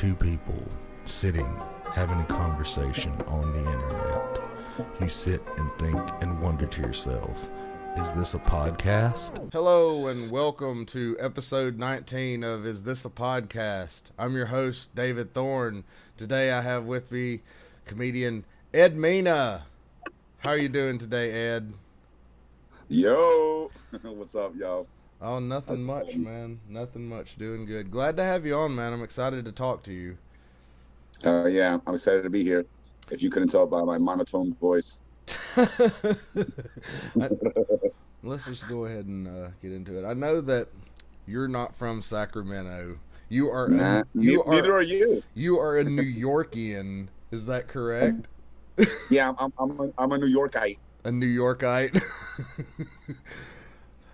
two people sitting having a conversation on the internet. You sit and think and wonder to yourself, is this a podcast? Hello and welcome to episode 19 of Is This a Podcast? I'm your host, David Thorne. Today I have with me comedian Ed Mena. How are you doing today, Ed? Yo, what's up, y'all? Oh, nothing much, man. Nothing much. Doing good. Glad to have you on, man. I'm excited to talk to you. Yeah, I'm excited to be here. If you couldn't tell by my monotone voice. Let's just go ahead and get into it. I know that you're not from Sacramento. You are. Neither are you. You are a New Yorkian. Is that correct? Yeah, I'm a New Yorkite. A New Yorkite.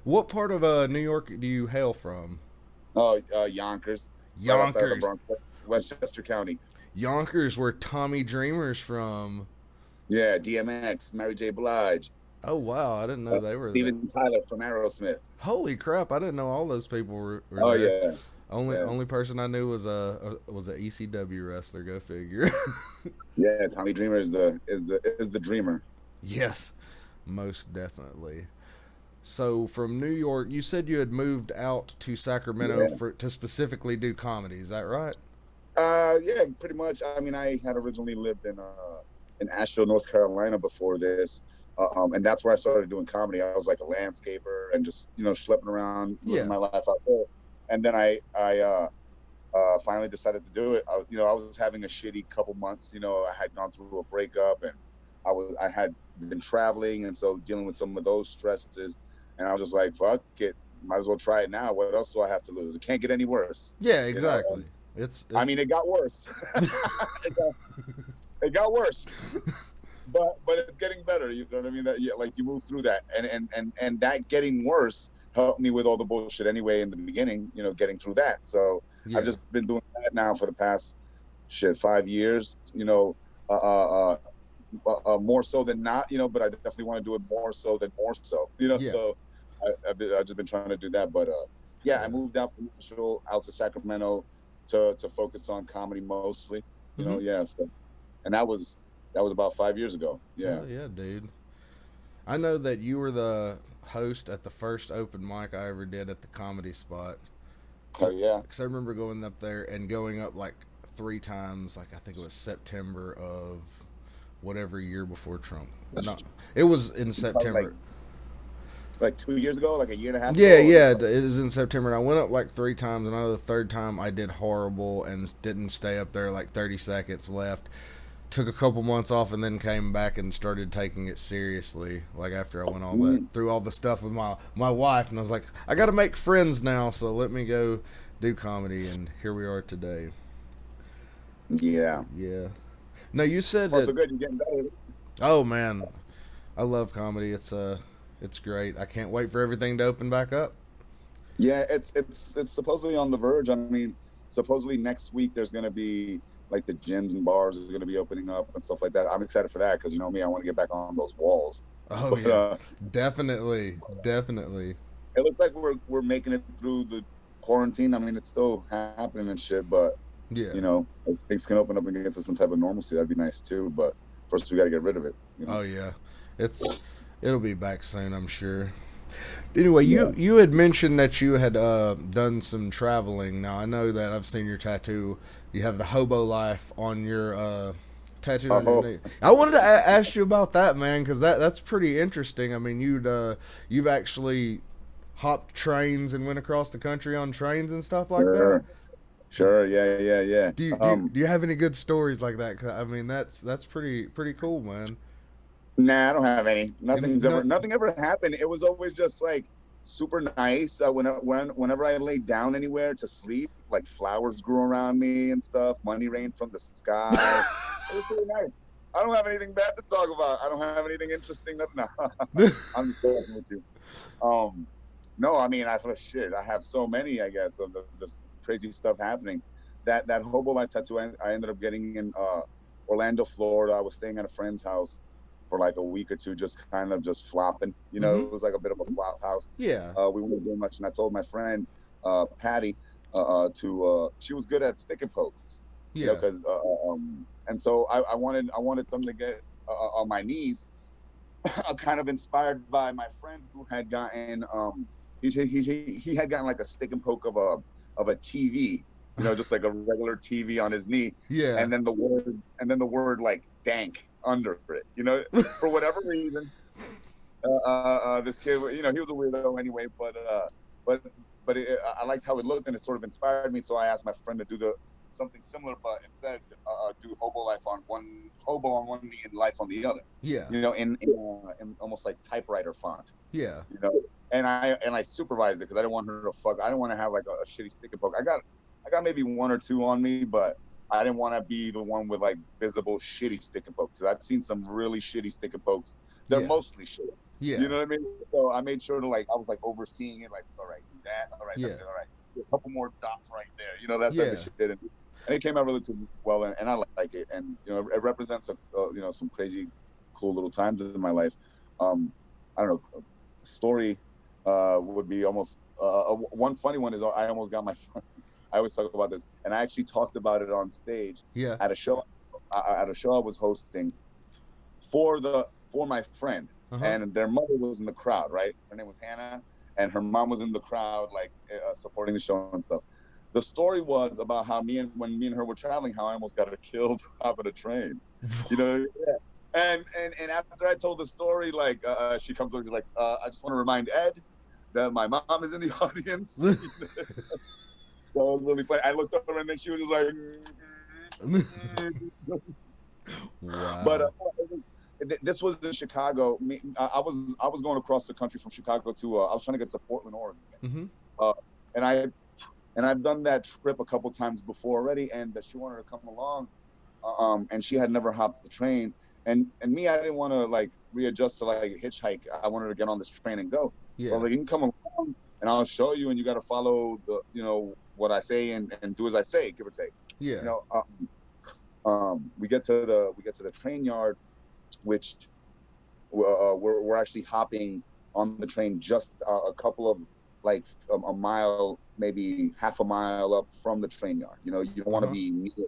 What part of New York do you hail from? Oh, Yonkers. Right outside of the Bronx, Westchester County. Yonkers, where Tommy Dreamer's from. Yeah, DMX, Mary J. Blige. Oh wow, I didn't know they were Steven Tyler from Aerosmith. Holy crap, I didn't know all those people were oh there. yeah. Only person I knew was a ECW wrestler. Go figure. Yeah, Tommy Dreamer is the dreamer. Yes, most definitely. So from New York, you said you had moved out to Sacramento to specifically do comedy. Is that right? Yeah, pretty much. I mean, I had originally lived in Asheville, North Carolina before this, and that's where I started doing comedy. I was like a landscaper and just schlepping around, living my life out there. And then I finally decided to do it. I was having a shitty couple months. I had gone through a breakup, and I had been traveling, and so dealing with some of those stresses. And I was just like, fuck it, might as well try it now. What else do I have to lose? It can't get any worse. Yeah, exactly. It's I mean, it got worse. it got worse, but it's getting better. You know what I mean? That like you move through that, and that getting worse helped me with all the bullshit anyway in the beginning. Getting through that. So I've just been doing that now for the past 5 years. More so than not, but I definitely want to do it more so than more so, so I've just been trying to do that. But I moved out from Nashville out to Sacramento to focus on comedy mostly, so, and that was about 5 years ago. Yeah, dude. I know that you were the host at the first open mic I ever did at the Comedy Spot. Oh yeah, because I remember going up there and going up like 3 times, like I think it was September of whatever year before Trump. No, it was in September. Like 2 years ago, like a year and a half ago? Yeah, it was in September. And I went up like 3 times, and I know the third time I did horrible and didn't stay up there, like 30 seconds left. Took a couple months off and then came back and started taking it seriously. Like after I went through all the stuff with my wife, and I was like, I got to make friends now, so let me go do comedy, and here we are today. Yeah. No, you said that. So good, you're getting better. Oh man, I love comedy. It's great. I can't wait for everything to open back up. Yeah, it's supposedly on the verge. I mean, supposedly next week there's gonna be like the gyms and bars are gonna be opening up and stuff like that. I'm excited for that because me, I want to get back on those walls. Oh yeah, definitely. It looks like we're making it through the quarantine. I mean, it's still happening and shit, but if things can open up and get to some type of normalcy, that'd be nice too. But first, we got to get rid of it. Oh yeah, it'll be back soon, I'm sure. Anyway, you had mentioned that you had done some traveling. Now I know that I've seen your tattoo. You have the hobo life on your tattoo. I wanted to ask you about that, man, because that's pretty interesting. I mean, you've actually hopped trains and went across the country on trains and stuff like that. Sure, yeah. Do you have any good stories like that? 'Cause, I mean, that's pretty cool, man. Nah, I don't have any. Nothing ever happened. It was always just like super nice. Whenever I laid down anywhere to sleep, like flowers grew around me and stuff. Money rained from the sky. It was really nice. I don't have anything bad to talk about. I don't have anything interesting. No. I'm just joking with you. No, I mean, I thought, shit, I have so many, I guess, of just crazy stuff happening. That hobo life tattoo I ended up getting in Orlando, Florida. I was staying at a friend's house for like a week or two, just kind of just flopping. It was like a bit of a flop house. Yeah. We weren't doing much, and I told my friend Patty she was good at stick and pokes. Yeah. because and so I wanted something to get on my knees, kind of inspired by my friend who had gotten he had gotten like a stick and poke of a TV, just like a regular TV on his knee, Yeah. and then the word like dank under it, for whatever reason. This kid, he was a weirdo anyway, but I liked how it looked, and it sort of inspired me. So I asked my friend to do the something similar, but instead do hobo on one knee and life on the other. Yeah. In almost like typewriter font. Yeah. You know, and I supervised it because I didn't want her to fuck. I didn't want to have like a shitty stick and poke. I got maybe one or two on me, but I didn't want to be the one with like visible shitty stick and pokes. I've seen some really shitty stick and pokes. They're Yeah. mostly shit. You Yeah. know what I mean? So I made sure to like I was like overseeing it, like, all right, do that, all right, that's Yeah. good, all right, a couple more dots right there, that type of Yeah. shit. And it came out relatively well, and I like it, and it represents some crazy, cool little times in my life. I don't know, story would be almost one funny one is I almost got my I always talk about this, and I actually talked about it on stage Yeah. at a show I was hosting for my friend, Uh-huh. and their mother was in the crowd. Right, her name was Hannah, and her mom was in the crowd, like supporting the show and stuff. The story was about how when me and her were traveling, how I almost got her killed off a train. You know, yeah. And after I told the story, like she comes over, she's like, I just want to remind Ed that my mom is in the audience. So it was really funny. I looked over and then she was just like, but Wow. this was in Chicago. I was going across the country from Chicago to I was trying to get to Portland, Oregon, Mhm. uh, and I've done that trip a couple times before already, and that she wanted to come along, and she had never hopped the train, and me, I didn't want to like readjust to like hitchhike. I wanted to get on this train and go. Well, Yeah. like, you can come along, and I'll show you, and you got to follow what I say and do as I say, give or take. You Yeah. know, we get to the train yard, which we're actually hopping on the train just a couple of like a mile, maybe half a mile up from the train yard. You don't want to Uh-huh. be near.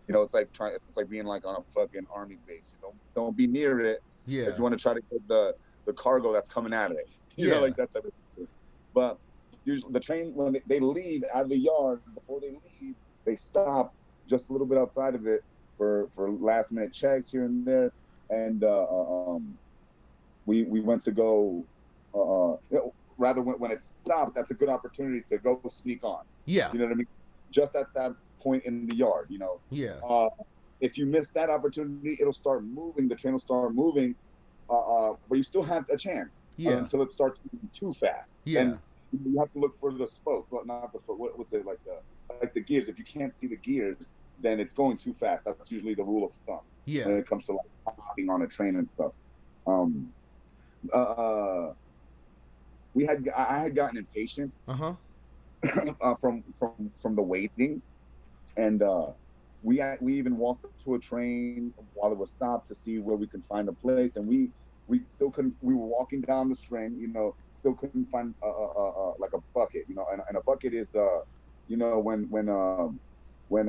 It's like being like on a fucking army base. You don't be near it if Yeah. you want to try to get the cargo that's coming out of it. Yeah. Like that type of thing. But usually the train, when they leave out of the yard, before they leave, they stop just a little bit outside of it for last minute checks here and there. And we went to go, rather when it stopped, that's a good opportunity to go sneak on. Yeah. You know what I mean? Just at that point in the yard. Yeah. Uh, if you miss that opportunity, it'll start moving. The train will start moving, but you still have a chance Yeah. until it starts moving too fast. Yeah. Then you have to look for the spoke, well, not the spoke. What's it like the gears? If you can't see the gears, then it's going too fast. That's usually the rule of thumb when Yeah. it comes to like hopping on a train and stuff. Um, uh, I had gotten impatient Uh-huh. from the waiting, and we even walked up to a train while it was stopped to see where we could find a place, and we still couldn't. We were walking down the string, still couldn't find like a bucket, and a bucket is when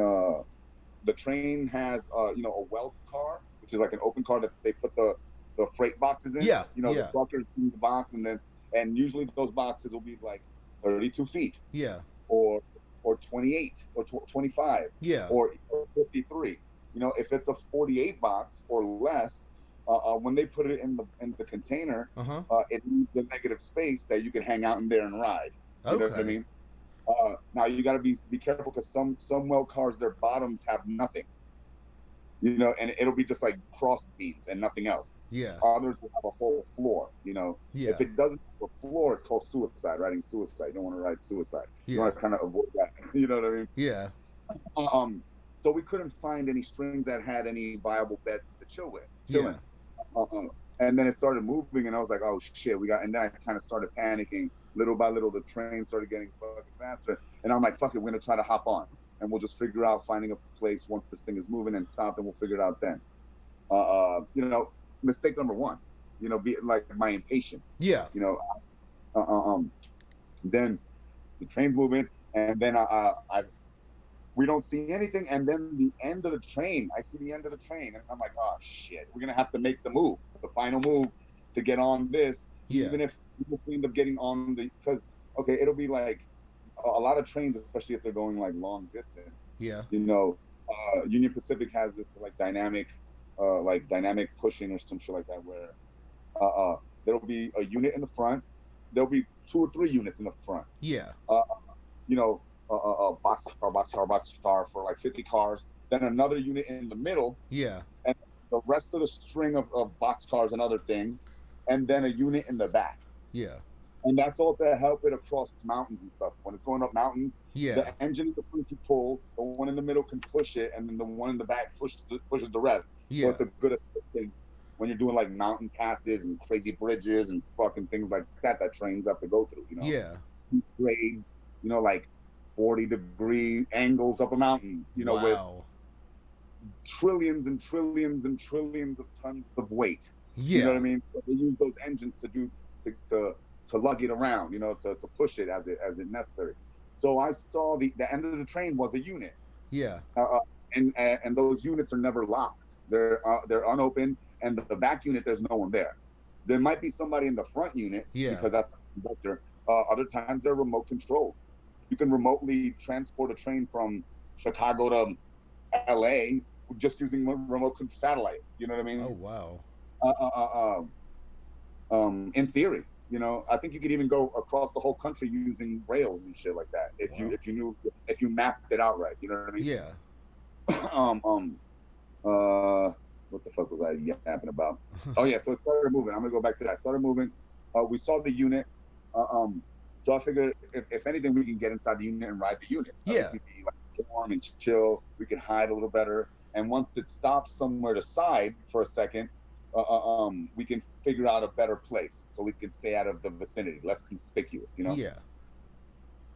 the train has a well car, which is like an open car that they put the freight boxes in. Yeah. The Yeah. truckers in the box, and usually those boxes will be like 32 feet Yeah. or 28 or 25 Yeah. or 53. If it's a 48 box or less, when they put it in the container, Uh-huh. it leaves a negative space that you can hang out in there and ride. You know what I Okay. mean? Now you got to be careful because some well cars, their bottoms have nothing, and it'll be just like cross beams and nothing else. Yeah. Others will have a whole floor. If Yeah. it doesn't have a floor, it's called suicide, riding suicide. You don't want to ride suicide. You Yeah. want to kind of avoid that. You know what I mean? Yeah. So we couldn't find any strings that had any viable beds to chill in. Yeah. And then it started moving, and I was like, "Oh shit, we got." And then I kind of started panicking. Little by little, the train started getting fucking faster, and I'm like, "Fuck it, we're gonna try to hop on, and we'll just figure out finding a place once this thing is moving and stop, and we'll figure it out then." Mistake number one, be like my impatience. Yeah. You know, uh, uh, um, then the train's moving, and then We don't see anything, and then the end of the train. I see the end of the train, and I'm like, oh shit, we're gonna have to make the move, the final move, to get on this. Yeah. Even if we end up getting on the, because okay, it'll be like a lot of trains, especially if they're going like long distance. Yeah. You know, Union Pacific has this like dynamic pushing or some shit like that, where there'll be a unit in the front. There'll be two or three units in the front. Yeah. Uh, you know, box car for like 50 cars. Then another unit in the middle, Yeah. and the rest of the string of box cars and other things, and then a unit in the back. Yeah. And that's all to help it across mountains and stuff. When it's going up mountains, Yeah. the engine in the front can pull, the one in the middle can push it, and then the one in the back pushes the rest. So Yeah. it's a good assistance when you're doing like mountain passes and crazy bridges and fucking things like that that trains have to go through. Yeah. Steep grades, like 40-degree angles up a mountain. With Wow. trillions and trillions and trillions of tons of weight. You know what Yeah. I mean? So they use those engines to lug it around, to push it as it necessary. So I saw the end of the train was a unit, Yeah. uh, uh, and those units are never locked. They're unopened, and the back unit there's no one there. There might be somebody in the front unit Yeah. because that's the conductor. Other times they're remote controlled. You can remotely transport a train from Chicago to LA just using remote satellite. You know what I Oh mean? wow. Uh, uh, in theory, I think you could even go across the whole country using rails and shit like that Wow. if you mapped it out right. You know what I mean? Yeah. What the fuck was I yapping about? Oh yeah, so it started moving. I'm gonna go back to that. It started moving. We saw the unit. Uh, um, so I figured if anything, we can get inside the unit and ride the unit. At least Yeah. we'd be like warm and chill. We can hide a little better. And once it stops somewhere to side for a second, we can figure out a better place so we can stay out of the vicinity, less conspicuous. Yeah.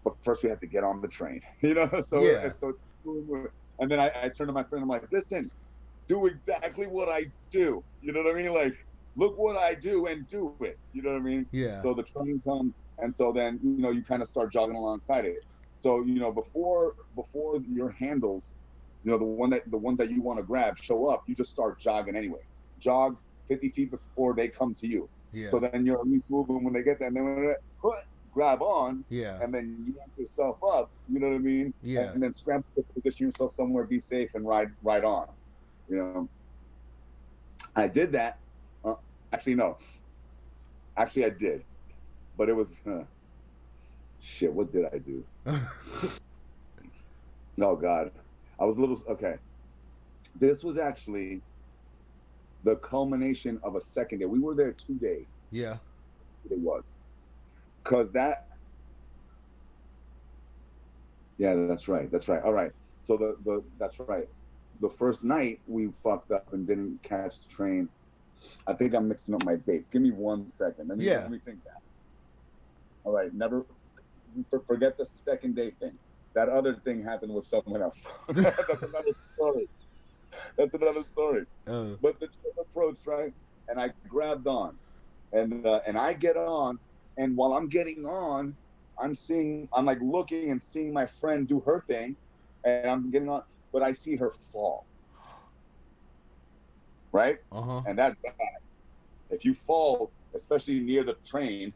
But first we have to get on the train, Yeah. So it's, and then I turn to my friend. I'm like, listen, do exactly what I do. You know what I mean? Like, look what I do and do it. You know what I mean? Yeah. So the train comes, and so then you kind of start jogging alongside it. So before your handles, the ones that you want to grab show up, you just start jogging anyway. Jog 50 feet before they come to you. Yeah. So then you're at least moving when they get there, and then grab on, Yeah. and then yank yourself up. You know what I mean? Yeah. And then scramble to position yourself somewhere, be safe, and ride on. You know, I did that. Uh, actually, no. Actually, I did, but it was shit. What did I do? Oh God, I was a little okay. This was actually the culmination of a second day. We were there 2 days. Yeah. It was because that. Yeah, that's right. That's right. All right. So that's right. The first night we fucked up and didn't catch the train. I think I'm mixing up my dates. Give me 1 second. Yeah. Let me think that. All right. Never forget the second day thing. That other thing happened with someone else. That's another story. That's another story. But the train approached, right? And I grabbed on, and I get on, and while I'm getting on, I'm like looking and seeing my friend do her thing, and I'm getting on, but I see her fall, right? Uh-huh. And that's bad. If you fall, especially near the train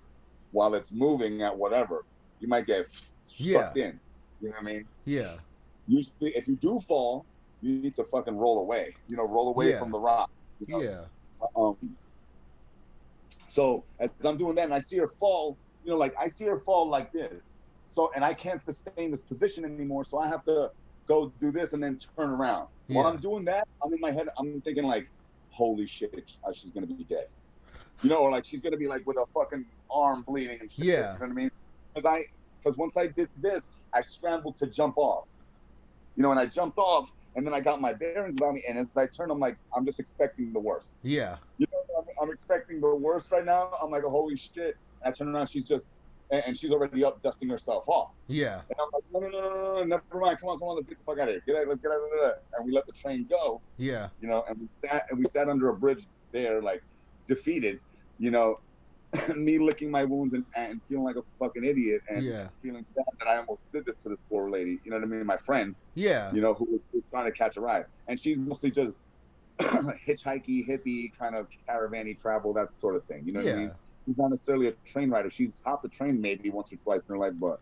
while it's moving at whatever, you might get Yeah. sucked in. You know what I mean? Yeah. Usually, if you do fall, you need to fucking roll away. Roll away Yeah. from the rocks. Yeah. So as I'm doing that, and I see her fall, like I see her fall like this. So, and I can't sustain this position anymore. So I have to go do this and then turn around. While Yeah. I'm doing that, I'm in my head, I'm thinking like, holy shit, she's gonna be dead. Or like she's gonna be like with a fucking arm bleeding and shit. Yeah. You know what I mean? Because once I did this, I scrambled to jump off. And I jumped off, and then I got my bearings about me. And as I turned, I'm like, I'm just expecting the worst. Yeah. I'm expecting the worst right now. I'm like, holy shit. And I turn around, and she's already up dusting herself off. Yeah. And I'm like, no, never mind. Come on, let's get the fuck out of here. Let's get out of there. And we let the train go. Yeah. And we sat under a bridge there, like defeated, you know. me licking my wounds and feeling like a fucking idiot and Yeah. feeling bad that I almost did this to this poor lady. You know what I mean? My friend, Yeah. who was trying to catch a ride, and she's mostly just hitchhikey, hippie kind of caravanny travel, that sort of thing. You know what I mean? Yeah. She's not necessarily a train rider. She's hopped a train maybe once or twice in her life, but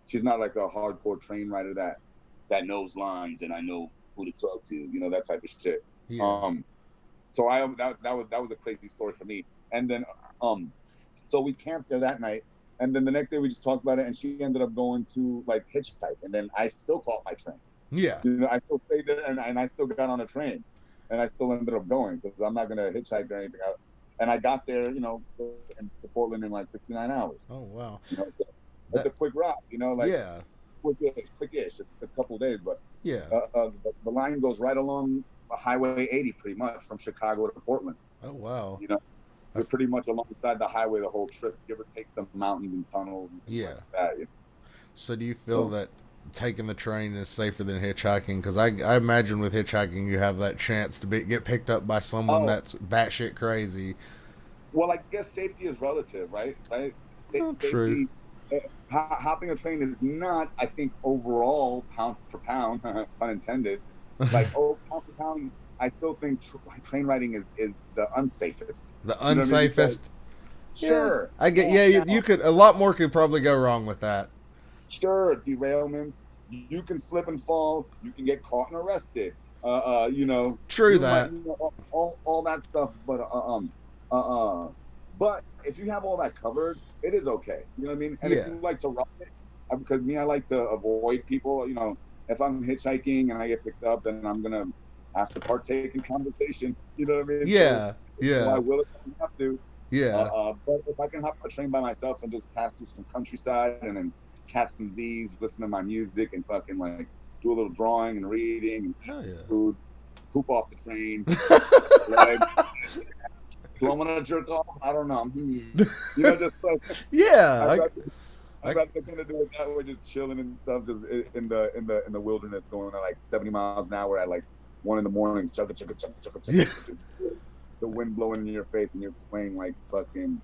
she's not like a hardcore train rider that knows lines and I know who to talk to. That type of shit. Yeah. Um, so that was a crazy story for me. And then so we camped there that night. And then the next day we just talked about it, and she ended up going to like hitchhike, and then I still caught my train. Yeah. I still stayed there, and I still got on a train, and I still ended up going because I'm not gonna hitchhike or anything. And I got there, to Portland in like 69 hours. Oh wow. It's a That. quick route, like Yeah. quick-ish. It's a couple of days, but Yeah. the line goes right along Highway 80, pretty much from Chicago to Portland. Oh wow. You know, I you're f- pretty much alongside the highway the whole trip, give or take some mountains and tunnels and things like yeah. that. So do you feel So, that taking the train is safer than hitchhiking? Because I imagine with hitchhiking you have that chance to get picked up by someone oh, that's batshit crazy. well, I guess safety is relative, right? Right? Oh, true. Safety. Hopping a train is not, I think, overall pound for pound, pun intended. Like, pound for pound, I still think train riding is the unsafest. The You know what I mean? Because unsafest. Yeah, sure, I get. now, Yeah, you now could. A lot more could probably go wrong with that. sure, derailments. You can slip and fall. You can get caught and arrested. True You might, that. all that stuff. But if you have all that covered, it is okay. You know what I mean? And if Yeah. you like to rough it, because me, I like to avoid people. If I'm hitchhiking and I get picked up, then I'm gonna have to partake in conversation. You know what I mean? So, Yeah. I Yeah. will if I have to. Yeah. But if I can hop on a train by myself and just pass through some countryside and then catch some Z's, listen to my music, and fucking like do a little drawing and reading and eat Hell some yeah. food, poop off the train, stretch my legs. Do I want to jerk off? I don't know. Just like Yeah. I'd rather I. I'd rather kind of do it that way, just chilling and stuff, just in the wilderness, going at like 70 miles an hour at like 1 in the morning, chugga chugga chugga chugga chugga Yeah. chugga, chugga, the wind blowing in your face, and you're playing like fucking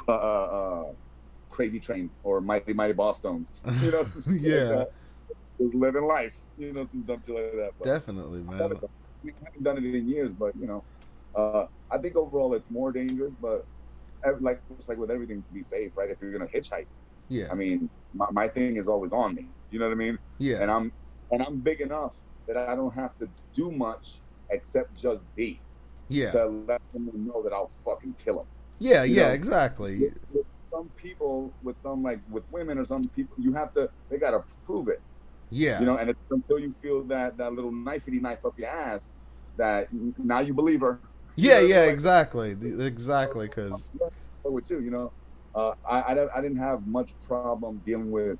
uh, uh, uh, Crazy Train or Mighty Mighty Boss Stones, some shit like Yeah. that. Just living life, some dumb shit like that. But Definitely, I haven't man. done I haven't done it in years, but I think overall it's more dangerous. But like just like with everything, to be safe, right? If you're gonna hitchhike, Yeah. I mean, my thing is always on me. You know what I mean? Yeah. And I'm big enough that I don't have to do much except just be Yeah. to let someone know that I'll fucking kill them. Yeah. You Yeah. know, Exactly. with some people, with some like with women or some people, they gotta prove it. Yeah. And it's until you feel that little knifey knife up your ass that now you believe her. You Yeah. know what I Yeah. mean? Like, Exactly. Exactly. Because. with too. I didn't have much problem dealing with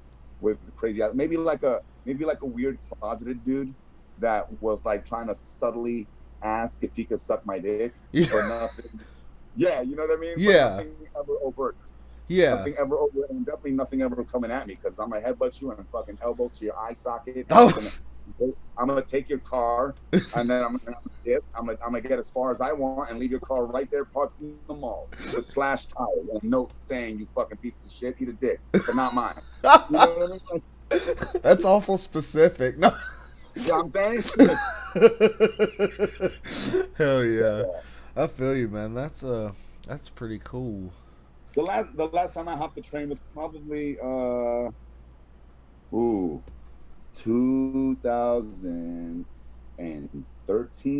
crazy. Maybe like a weird closeted dude that was like trying to subtly ask if he could suck my dick, but Yeah. nothing. Yeah, you know what I mean. But Yeah. nothing ever overt. Yeah. Nothing ever over, and definitely nothing ever coming at me because I'm gonna headbutt you and fucking elbows to your eye socket, and Oh. I'm gonna take your car, and then I'm gonna dip. I'm gonna get as far as I want and leave your car right there parked in the mall with slashed tires and a note saying "You fucking piece of shit, eat a dick," but not mine. You know what I mean? Like, That's awful specific. No. you know what I'm saying? Hell yeah. I feel you, man. That's pretty cool. The last time I hopped the train was probably ooh 2013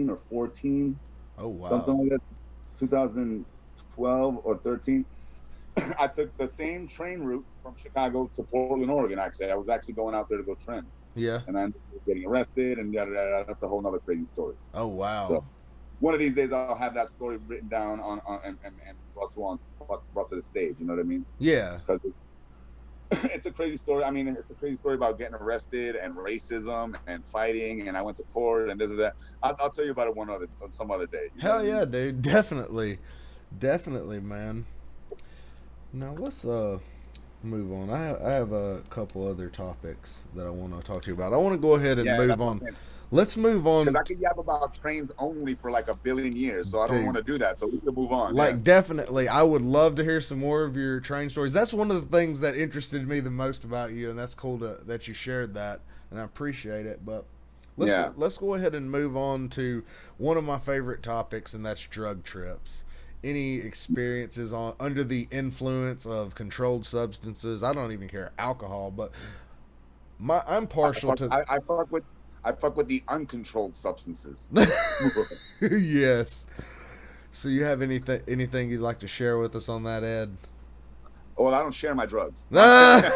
or 14, Oh something wow. like that. 2012 or 13. I took the same train route from Chicago to Portland, Oregon. Actually, I was actually going out there to go trim, Yeah. and I ended up getting arrested, and yada yada. That's a whole nother crazy story. Oh So wow. one of these days, I'll have that story written down and brought to the stage. You know what I mean? Yeah. Because it's a crazy story. I mean, it's a crazy story about getting arrested and racism and fighting. And I went to court and this and that. I'll tell you about it some other day. You know what Hell I mean? yeah, dude. Definitely. Definitely, man. Now let's move on. I have a couple other topics that I want to talk to you about. I want to go ahead and Yeah, move that's what I'm on. saying. Let's move Because on, I could yap about trains only for like a billion years, so I don't want dude. to do that. So we can move on. Yeah, Like, definitely, I would love to hear some more of your train stories. That's one of the things that interested me the most about you, and that's cool that you shared that, and I appreciate it. But yeah. let's go ahead and move on to one of my favorite topics, and that's drug trips. Any experiences on under the influence of controlled substances? I don't even care alcohol, but I'm I partial fuck, to. I fuck with the uncontrolled substances. Yes. So you have anything you'd like to share with us on that, Ed? Well, I don't share my drugs. Ah!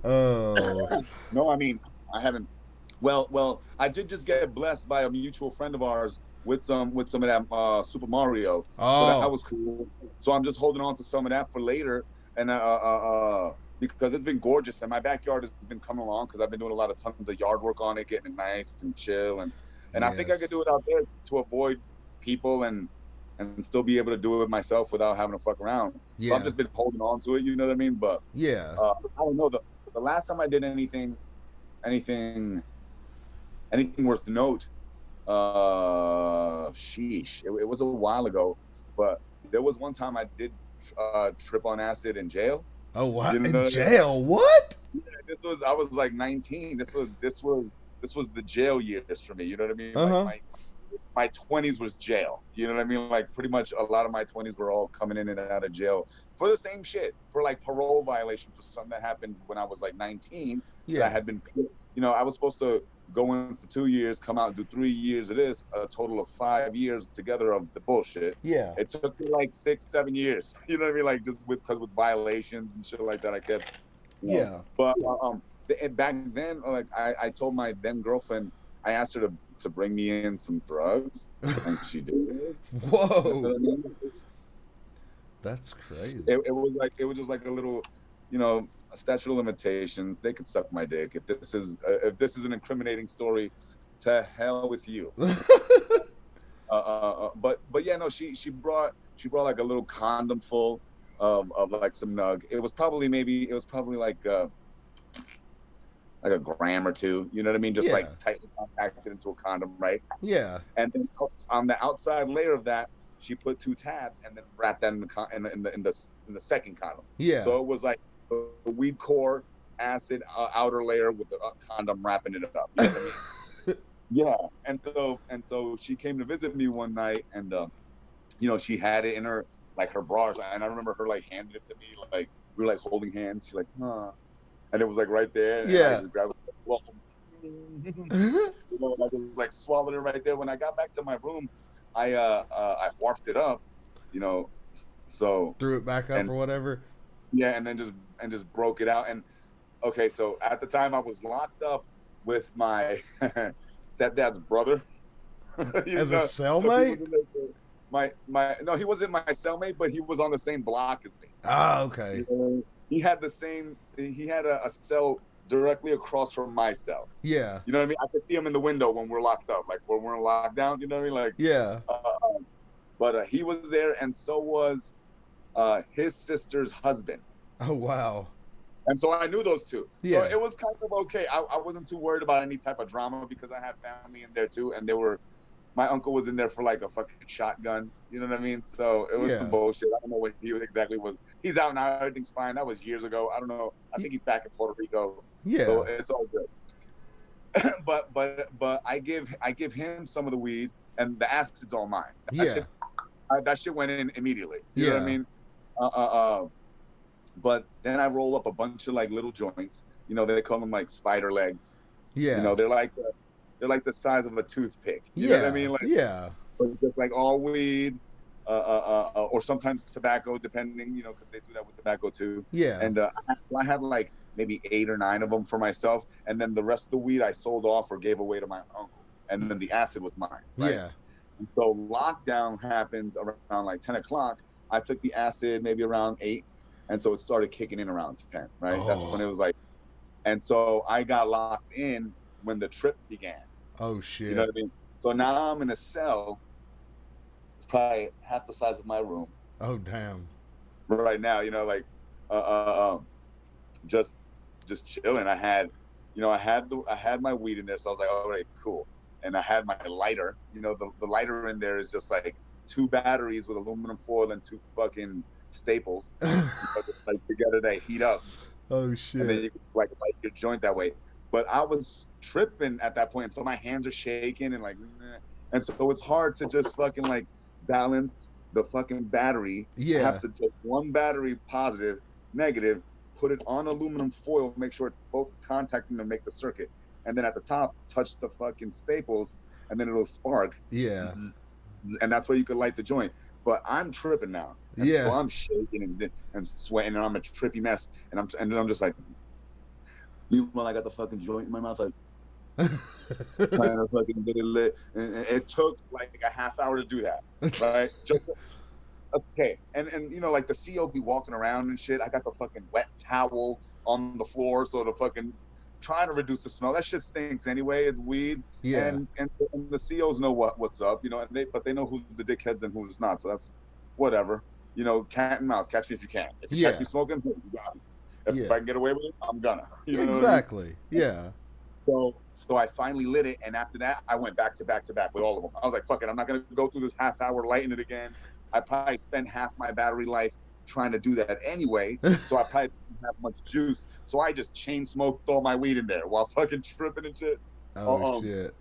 Oh. No, I mean, I haven't. Well, I did just get blessed by a mutual friend of ours with some of that Super Mario, so that Oh. was cool. So I'm just holding on to some of that for later, and because it's been gorgeous, and my backyard has been coming along because I've been doing a lot of tons of yard work on it, getting it nice and chill, and I think I could Yes. do it out there to avoid people and still be able to do it myself without having to fuck around. So I've Yeah. just been holding on to it, you know what I mean? But Yeah. I don't know the last time I did anything anything worth note. Sheesh, it was a while ago, but there was one time I did trip on acid in jail. Oh, what? You know In what I mean? jail? What? This was I was like 19. This was the jail years for me. You know what I mean? Uh Like huh. my 20s was jail. You know what I mean? Like pretty much a lot of my 20s were all coming in and out of jail for the same shit, for like parole violation for something that happened when I was like 19 that I Yeah. had been, I was supposed to go in for 2 years, come out and do 3 years of this, a total of 5 years together of the bullshit. Yeah. It took me like 6, 7 years. You know what I mean? Like just because with violations and shit like that, I kept, Yeah. but and back then, like I told my then girlfriend, I asked her to bring me in some drugs, and she did. You know Whoa. what I mean? That's crazy. It was just like a little, a statute of limitations. They could suck my dick if this is an incriminating story. To hell with you. But yeah, no, she brought like a little condom full of like some nug. It was probably like a gram or two. You know what I mean? Just like Yeah. tightly compacted into a condom, right? Yeah. And then on the outside layer of that, she put two tabs and then wrapped that in the second condom. Yeah. So it was like the weed core acid outer layer with the condom wrapping it up. You know what I mean? Yeah. And so she came to visit me one night, and she had it in her like her bra, and I remember her like handing it to me, like we were like holding hands. She's like, huh, and it was like right there, and I Yeah. just grabbed it. Well, I just like swallowed it right there. When I got back to my room, I wafted it up, you know. So Threw it back up and or whatever. yeah, and just broke it out. And okay, so at the time I was locked up with my stepdad's brother. you As a know, so he was cellmate? in there, my no, he wasn't my cellmate, but he was on the same block as me. Ah, okay. You know, he had a cell directly across from my cell. Yeah. You know what I mean? I could see him in the window when we're locked up, like when we're in lockdown. You know what I mean? Like, Yeah. but he was there, and so was his sister's husband, Oh, wow. and so I knew those two. So Yeah. it was kind of okay. I wasn't too worried about any type of drama because I had family in there too, and they were. My uncle was in there for like a fucking shotgun. You know what I mean? So it was some Yeah. bullshit. I don't know what he exactly was. He's out now. Everything's fine. That was years ago. I don't know. I think he's back in Puerto Rico. So Yeah. it's all good. But I give him some of the weed, and the acid's all mine. Yeah. That shit went in immediately. You know what I Yeah. mean? Uh, uh, uh, but then I roll up a bunch of like little joints. They call them like spider legs. Yeah. They're like the size of a toothpick. You know what I Yeah. mean? Like Yeah. just like all weed, or sometimes tobacco, depending. Because they do that with tobacco too. Yeah. And so I had like maybe 8 or 9 of them for myself, and then the rest of the weed I sold off or gave away to my uncle, and then the acid was mine, right? Yeah. And so lockdown happens around like 10 o'clock. I took the acid maybe around 8, and so it started kicking in around 10. Right, that's when it Oh. was like, and so I got locked in when the trip began. Oh, You know shit. what I mean? So now I'm in a cell. It's probably half the size of my room Oh, damn. right now. Like uh, uh, um, just just chilling. I had I had my weed in there, so I was like, all right, cool. And I had my lighter. The lighter in there is just like two batteries with aluminum foil and two fucking staples. Just like together they heat up, Oh and then shit. you can like light your joint that way. But I was tripping at that point, and so my hands are shaking and like, and so it's hard to just fucking like balance the fucking battery. I have Yeah. to take one battery positive, negative, put it on aluminum foil, make sure it's both contacting to make the circuit, and then at the top touch the fucking staples, and then it'll spark, Yeah. and that's where you can light the joint. But I'm tripping now, and so Yeah. I'm shaking and sweating, and I'm a trippy mess, and then I'm just like, meanwhile I got the fucking joint in my mouth, like trying to fucking get it lit, and it took like a half hour to do that, right? Just okay, and like the CO be walking around and shit. I got the fucking wet towel on the floor, so the fucking trying to reduce the smell. That shit stinks anyway. It's weed, Yeah. and the COs know what's up, and they know who's the dickheads and who's not. So that's whatever. Cat and mouse. Catch me if you can. If you catch me Yeah. smoking, you got me. If Yeah. I can get away with it, I'm gonna. You know what I mean? Exactly. Yeah. So I finally lit it, and after that, I went back to back to back with all of them. I was like, "Fuck it, I'm not gonna go through this half hour lighting it again. I probably spent half my battery life trying to do that anyway, so I probably didn't have much juice. So I just chain smoked all my weed in there while fucking tripping and shit. Oh Uh, um, shit.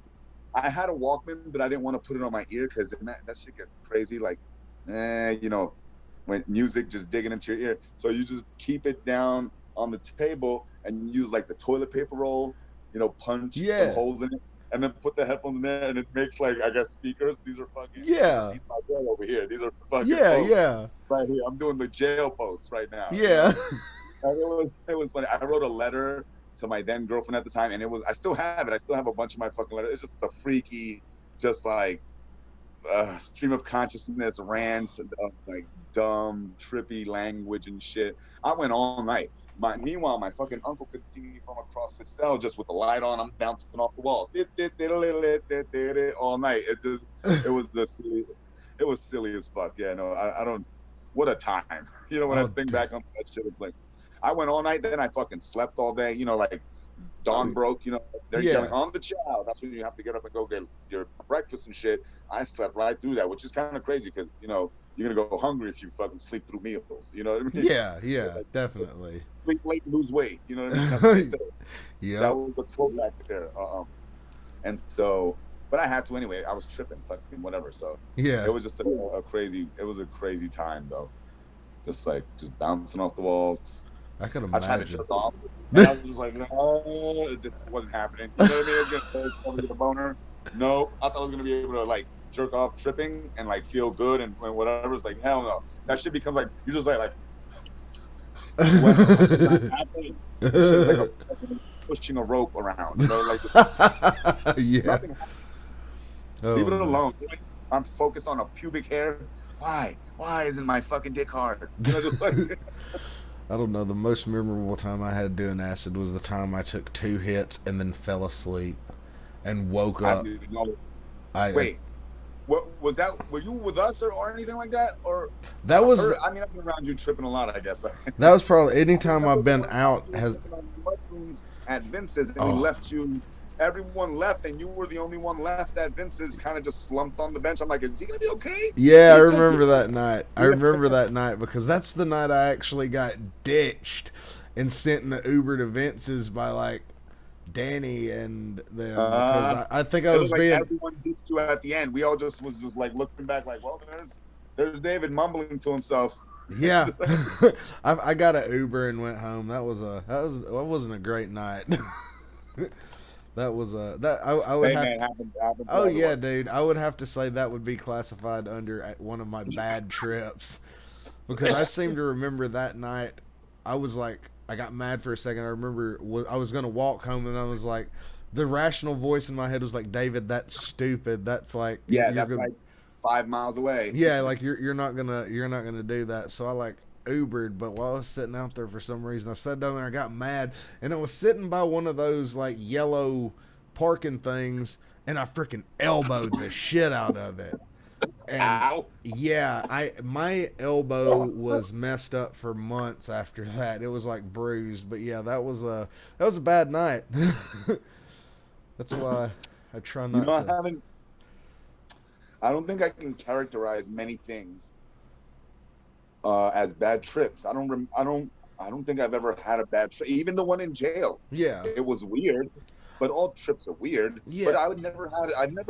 I had a Walkman, but I didn't want to put it on my ear because that shit gets crazy. Like, when music just digging into your ear. So you just keep it down on the table and use like the toilet paper roll, punch some Yeah. holes in it, and then put the headphones in there, and it makes like I guess speakers. Yeah. These my jail over here. These are fucking Yeah. posts Yeah. right here. I'm doing the jail posts right now. Yeah. And it was funny. I wrote a letter to my then girlfriend at the time, and I still have it. I still have a bunch of my fucking letters. It's just a freaky, just like stream of consciousness rant of like dumb, trippy language and shit. I went all night. Meanwhile, my fucking uncle could see me from across his cell just with the light on. I'm bouncing off the walls all night. It was the silly, it was silly as fuck. Yeah, no, I don't. What a time. When I Oh. think back on that shit, it's like I went all night. Then I fucking slept all day. Like dawn Oh. broke, they're yelling Yeah. on the chow. That's when you have to get up and go get your breakfast and shit. I slept right through that, which is kind of crazy because, you're going to go hungry if you fucking sleep through meals. You know what I mean? Yeah. Yeah. Like, Definitely. sleep late, lose weight. You know what I mean? That's what they say. That Yep. was the quote back there. And so, but I had to anyway. I was tripping, fucking whatever. So it Yeah. was just it was a crazy time though. Just bouncing off the walls. I could I tried to imagine. jerk off, and I was just like, no, it just wasn't happening. You know what I mean? It was gonna get a boner. No, I thought I was gonna be able to like jerk off tripping and like feel good and whatever. It's like hell no. That shit becomes like you're just like what is not happening? That shit's like pushing a rope around. Like just Yeah. nothing. Oh Leave it man. alone. I'm focused on a pubic hair. Why? Why isn't my fucking dick hard? Just like. I don't know. The most memorable time I had doing acid was the time I took 2 hits and then fell asleep and woke I up. didn't even know. I Wait, what was that? Were you with us or anything like that? Or that was I mean, I've been around you tripping a lot, I guess. that was probably any I time remember I've the been one time out you were has. tripping on mushrooms at Vince's, and we Oh left you. Everyone left, and you were the only one left at Vince's, kind of just slumped on the bench. I'm like, is he gonna be okay? yeah, I He's just remember that night. I yeah. remember that night because that's the night I actually got ditched and sent in the Uber to Vince's by like Danny and them because I think I It was looked like being everyone ditched you at the end. We all just was just like looking back, like, well, there's David mumbling to himself. yeah. I got an Uber and went home. That wasn't a great night. That was a that I would Hey have. man, happened to Oh yeah, everyone. dude. I would have to say that would be classified under one of my bad trips because I seem to remember that night. I was like, I got mad for a second. I remember I was gonna walk home and I was like, the rational voice in my head was like, David, that's stupid. That's like Yeah, you're that's gonna like 5 miles away. yeah, like you're not gonna do that. So I like Ubered, but while I was sitting out there for some reason, I sat down there, I got mad, and I was sitting by one of those like yellow parking things, and I freaking elbowed the shit out of it. And Ow. yeah, I my elbow was messed up for months after that. It was like bruised, but yeah, that was a bad night. That's why I try You know, not to. I don't think I can characterize many things as bad trips. I don't think I've ever had a bad trip. Even the one in jail, Yeah, it was weird. But all trips are weird. But yeah, I've never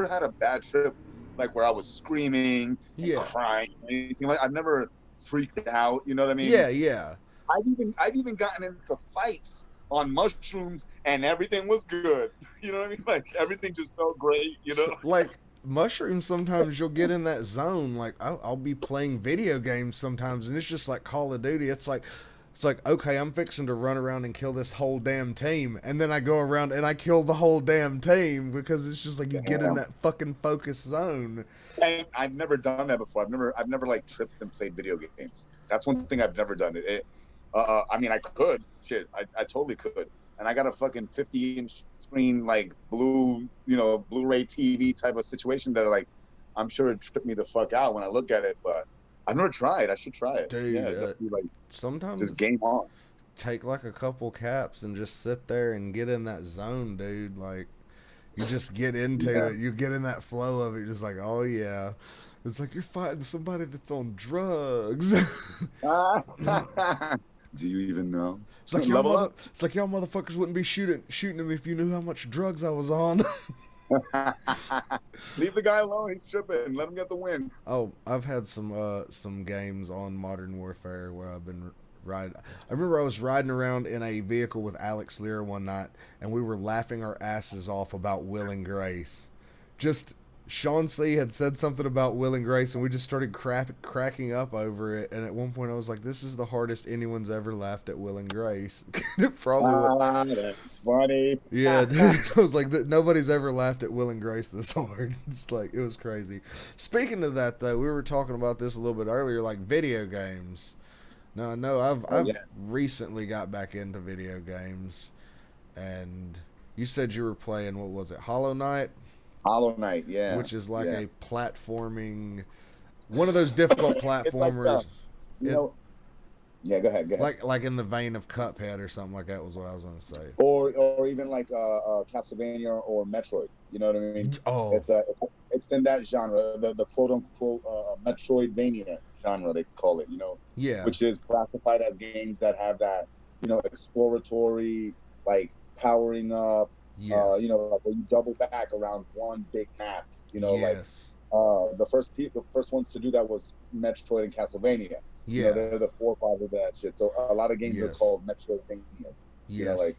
had a bad trip like where I was screaming and yeah, crying or anything like. I've never freaked out. You know what I mean? yeah, yeah. I've even gotten into fights on mushrooms and everything was good. You know what I mean? Like everything just felt great. You know? Like mushrooms, sometimes you'll get in that zone. Like I'll be playing video games sometimes, and it's just like Call of Duty. It's like okay, I'm fixing to run around and kill this whole damn team, and then I go around and I kill the whole damn team because it's just like you get in Damn. that fucking focus zone. And I've never done that before. I've never like tripped and played video games. That's one thing I've never done. I mean, I could. Shit, I totally could. And I got a fucking 50-inch screen, like Blu-ray TV type of situation that like, I'm sure it tripped me the fuck out when I look at it. But I've never tried. I should try it. Yeah, Dude, definitely like sometimes just it's game on. take like a couple caps and just sit there and get in that zone, dude. Like you just get into Yeah. it. You get in that flow of it. You're just like, oh yeah. It's like you're fighting somebody that's on drugs. Do you even know? It's like y'all Level up. motherfuckers wouldn't be shooting him if you knew how much drugs I was on. Leave the guy alone. He's tripping. Let him get the win. Oh, I've had some games on Modern Warfare where I've been riding. I remember I was riding around in a vehicle with Alex Lear one night, and we were laughing our asses off about Will and Grace. Just Sean C had said something about Will and Grace, and we just started cracking up over it. And at one point, I was like, "This is the hardest anyone's ever laughed at Will and Grace." It probably was. That's funny. Yeah, dude. I was like, nobody's ever laughed at Will and Grace this hard. It's like, it was crazy. Speaking of that, though, we were talking about this a little bit earlier, like video games. Now, I know Oh I've yeah, recently got back into video games, and you said you were playing, what was it, Hollow Knight? Hollow Knight. Yeah, Which is like yeah. a platforming, one of those difficult It's like platformers. you It know. Yeah, go ahead. Go ahead. like in the vein of Cuphead or something like that was what I was gonna say. Or even like Castlevania or Metroid. You know what I mean? Oh, It's in that genre, the quote unquote Metroidvania genre they call it. yeah, Which is classified as games that have that exploratory, like powering up. yes, Like where you double back around one big map. Like yes, the first ones to do that was Metroid and Castlevania. yeah, They're the forefathers of that shit. So a lot of games are yes, called Metroidvanias. yes. Like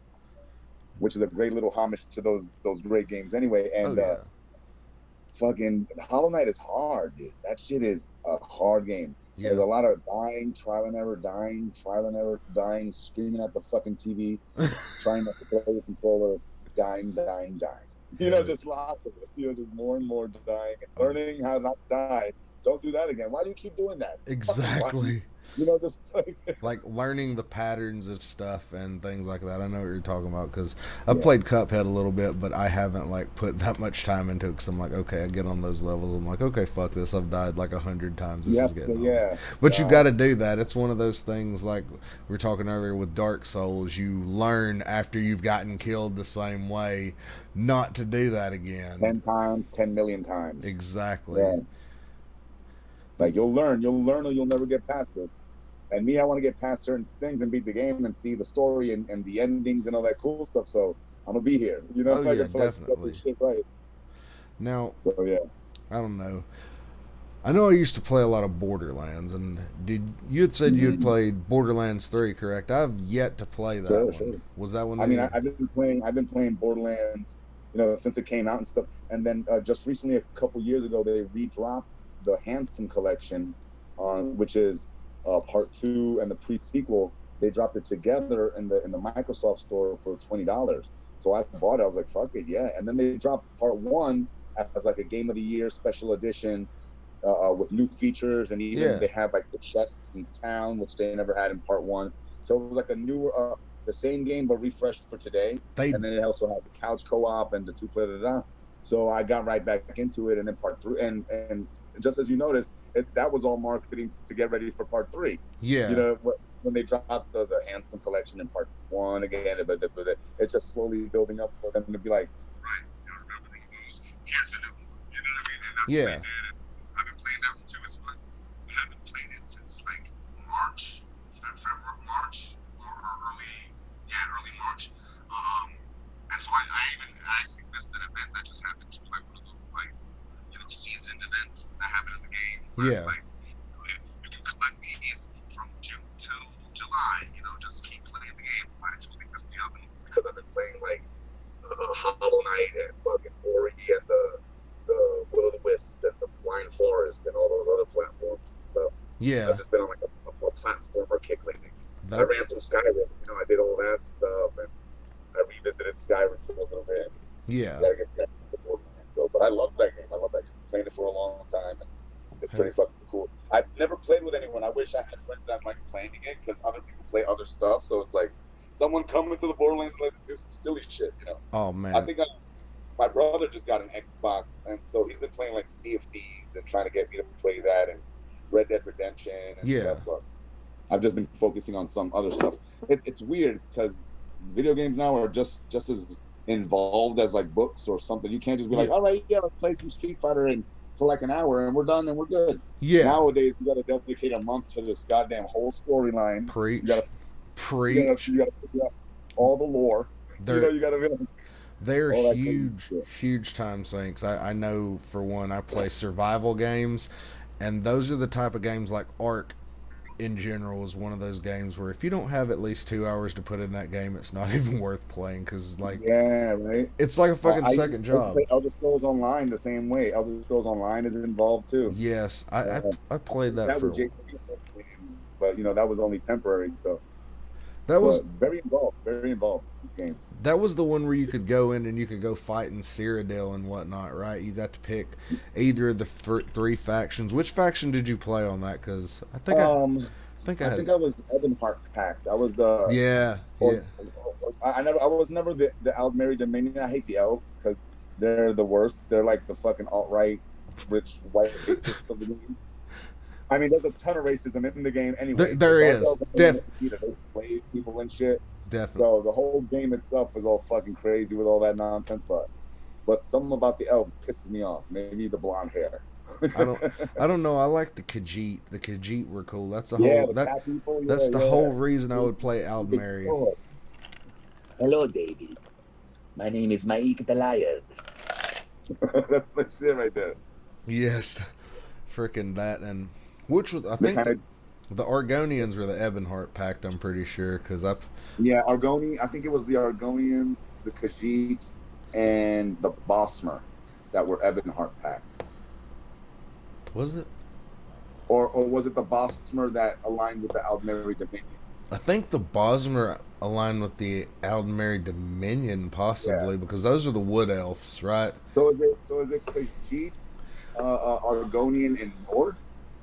which is a great little homage to those great games anyway. Oh And yeah, fucking Hollow Knight is hard, dude. That shit is a hard game. There's yeah. a lot of dying, trial and error, dying, trial and error, dying, screaming at the fucking TV, trying not to play the controller, dying, dying, dying. Hell, Just lots of it. Just more and more dying and oh, learning how not to die. Don't do that again. Why do you keep doing that? Fucking why? exactly. Just like Like learning the patterns of stuff and things like that. I know what you're talking about because I yeah, played Cuphead a little bit, but I haven't like put that much time into it because I'm like, okay, I get on those levels. I'm like, okay, fuck this. I've died like 100 times. This you is have to, getting old. yeah. But you got to do that. It's one of those things like we were talking earlier with Dark Souls. You learn after you've gotten killed the same way not to do that again. 10 times, 10 million times. Exactly. Yeah. Like you'll learn or you'll never get past this. And me, I want to get past certain things and beat the game and see the story and the endings and all that cool stuff. So I'm gonna be here, Oh like yeah, until I get definitely. this shit right. Now So yeah, I don't know. I know I used to play a lot of Borderlands, and did you had said you had mm-hmm. played Borderlands 3, correct? I've yet to play that Sure, one. sure. Was that one I that mean, you? I've been playing Borderlands, since it came out and stuff. And then just recently, a couple years ago, they redropped the Hanson collection, which is part 2 and the pre-sequel. They dropped it together in the Microsoft store for $20. So I bought it. I was like, fuck it, yeah. And then they dropped part 1 as like a Game of the Year special edition with new features, and even Yeah, they have like the chests in town, which they never had in part 1. So it was like a newer, the same game but refreshed for today. they And then it also had the couch co-op and the two-player. So I got right back into it, and then part three, and just as you noticed, that was all marketing to get ready for part three. You Yeah. know, when they dropped the Handsome collection in part one again, but it's just slowly building up for them to be like, right, you know, remember these? Here's the new one. You know what I mean? And that's what they Yeah. did. And I've been playing that one too. It's fun. I haven't played it since like March, February, March, or early, yeah, early March. Um, and so I actually missed an event that just happened too, like one of those like season events that happen in the game where it's Yeah. like you can collect these from June till July. Just keep playing the game. I totally missed the other one because I've been playing like Hollow Knight and fucking Ori and the Will o' the Wisp and the Blind Forest and all those other platforms and stuff. I've Yeah. just been on like a platformer kick lately. I That ran through Skyrim. I did all that stuff and I revisited Skyrim for a little bit. yeah. Gotta get back to the Borderlands though. But I love that game. I love that game. I've played it for a long time and it's Have, pretty fucking cool. I've never played with anyone. I wish I had friends that might be playing it because other people play other stuff. So it's like someone coming to the Borderlands, let's do some silly shit. oh I man. think my brother just got an Xbox, and so he's been playing like Sea of Thieves and trying to get me to play that and Red Dead Redemption and Yeah. stuff. But I've just been focusing on some other stuff. It's weird because video games now are just as involved as like books or something. You can't just be Yeah. like, all right, yeah, let's play some Street Fighter and for like an hour and we're done and we're good. Yeah. Nowadays, you got to dedicate a month to this goddamn whole storyline. You got Preach. to Preach. you got to figure out all the lore. They're You got to they're all that crazy huge, shit. huge time sinks. I know for one, I play survival games, and those are the type of games like Ark in general is one of those games where if you don't have at least 2 hours to put in that game, it's not even worth playing because like Yeah, right. it's like a fucking I second used to job. play Elder Scrolls Online the same way. Elder Scrolls Online is involved too. Yes, Uh, I I played did that that for with a while. Jason, but that was only temporary. So, That but was very involved in these games. that was the one where you could go in and you could go fight in Cyrodiil and whatnot, right? You got to pick either of the three factions. Which faction did you play on that? Because Um, I think I I had. think I was Ebonheart packed. I was the Yeah, or, yeah, I was never the Aldmeri Dominion. I hate the elves because they're the worst. They're like the fucking alt right, rich white racists of the game. I mean, there's a ton of racism in the game anyway. The there Dark is Elves are the ones that they slave people and shit. definitely. So the whole game itself is all fucking crazy with all that nonsense. But something about the elves pisses me off. Maybe the blonde hair. I don't I don't know. I like the Khajiit. The Khajiit were cool. Yeah, the cat people. That's the Yeah, whole reason I would play yeah. Aldmeri. Oh, hello, David. My name is Maik the Liar. That's the shit right there. Yes, freaking that and which was I The think kind of the Argonians were the Ebonheart Pact. I'm pretty sure because I Argoni. I think it was the Argonians, the Khajiit, and the Bosmer that were Ebonheart Pact. was it. Or was it the Bosmer that aligned with the Aldmeri Dominion? I think the Bosmer aligned with the Aldmeri Dominion Yeah. possibly because those are the Wood Elves, right? So is it Khajiit, Argonian, and Nord,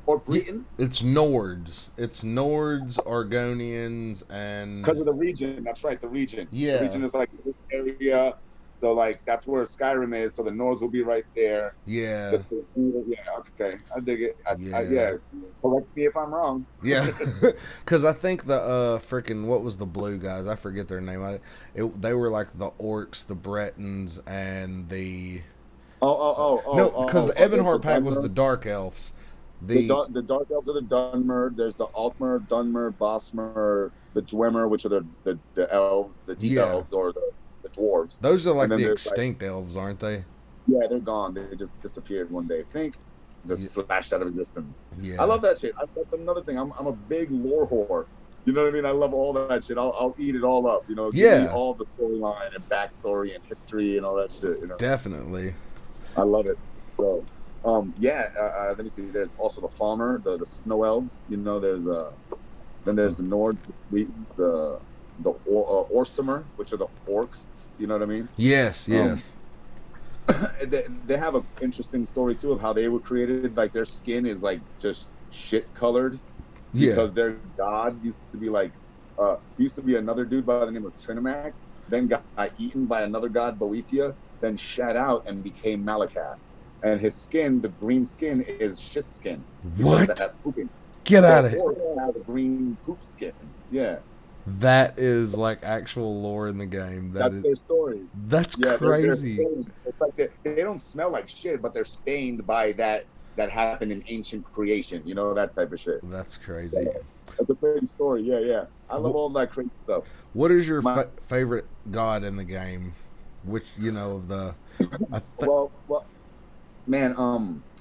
or Breton? It's Nords. It's Nords, Argonians, and Because of the region. That's right, the region. The yeah, region is like this area. So like that's where Skyrim is. So the Nords will be right there. yeah, Yeah, okay, I dig it. yeah. Yeah, correct me if I'm wrong. Yeah, because I think the freaking what was the blue guys? I forget their name. They were like the orcs, the Bretons, and the no, because the Ebonheart Pact was the dark elves. The dark elves are the Dunmer. There's the Altmer, Dunmer, Bosmer, the Dwemer, which are the elves, the deep Yeah, elves, or the dwarves. those are like And then the there's like, extinct elves, aren't they? yeah, they're gone. They just disappeared one day. I think just flashed out of existence. Yeah, I love that shit. That's another thing. I'm a big lore whore. You know what I mean? I love all that shit. I'll eat it all up. Give me yeah, all the storyline and backstory and history and all that shit. definitely. I love it. So, let me see. There's also the Falmer, the snow elves. There's then there's the Nords, the Bretons, the Orsimer, which are the orcs. You know what I mean? Yes, yes. They have an interesting story too of how they were created. Like their skin is like just shit colored because their god used to be another dude by the name of Trinimac, then got eaten by another god, Boethia, then shed out and became Malakath. And his skin, the green skin, is shit skin because of What? that pooping. Get So out of here. orcs have a green poop skin. Yeah, That is like actual lore in the game. that's their story. That's Yeah, they're crazy. stained. It's like they don't smell like shit, but they're stained by that happened in ancient creation. You know, that type of shit. That's So crazy. it's a crazy story. Yeah, yeah. I love What, all that crazy stuff. what is your My favorite god in the game? Which of the I think well, man,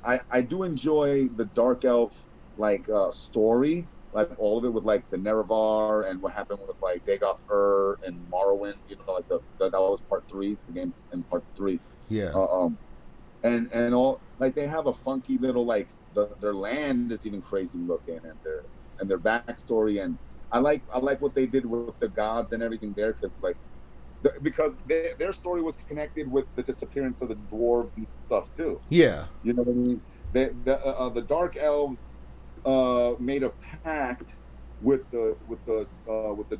I do enjoy the dark elf story, like all of it with like the Nerevar and what happened with like Dagoth Ur and Morrowind. You know, like that was part three, the game in part three. yeah. Uh, um, and all like they have a funky little like their land is even crazy looking and their backstory and I like what they did with the gods and everything there because like because their story was connected with the disappearance of the dwarves and stuff too. Yeah. You know what I mean? The dark elves made a pact with the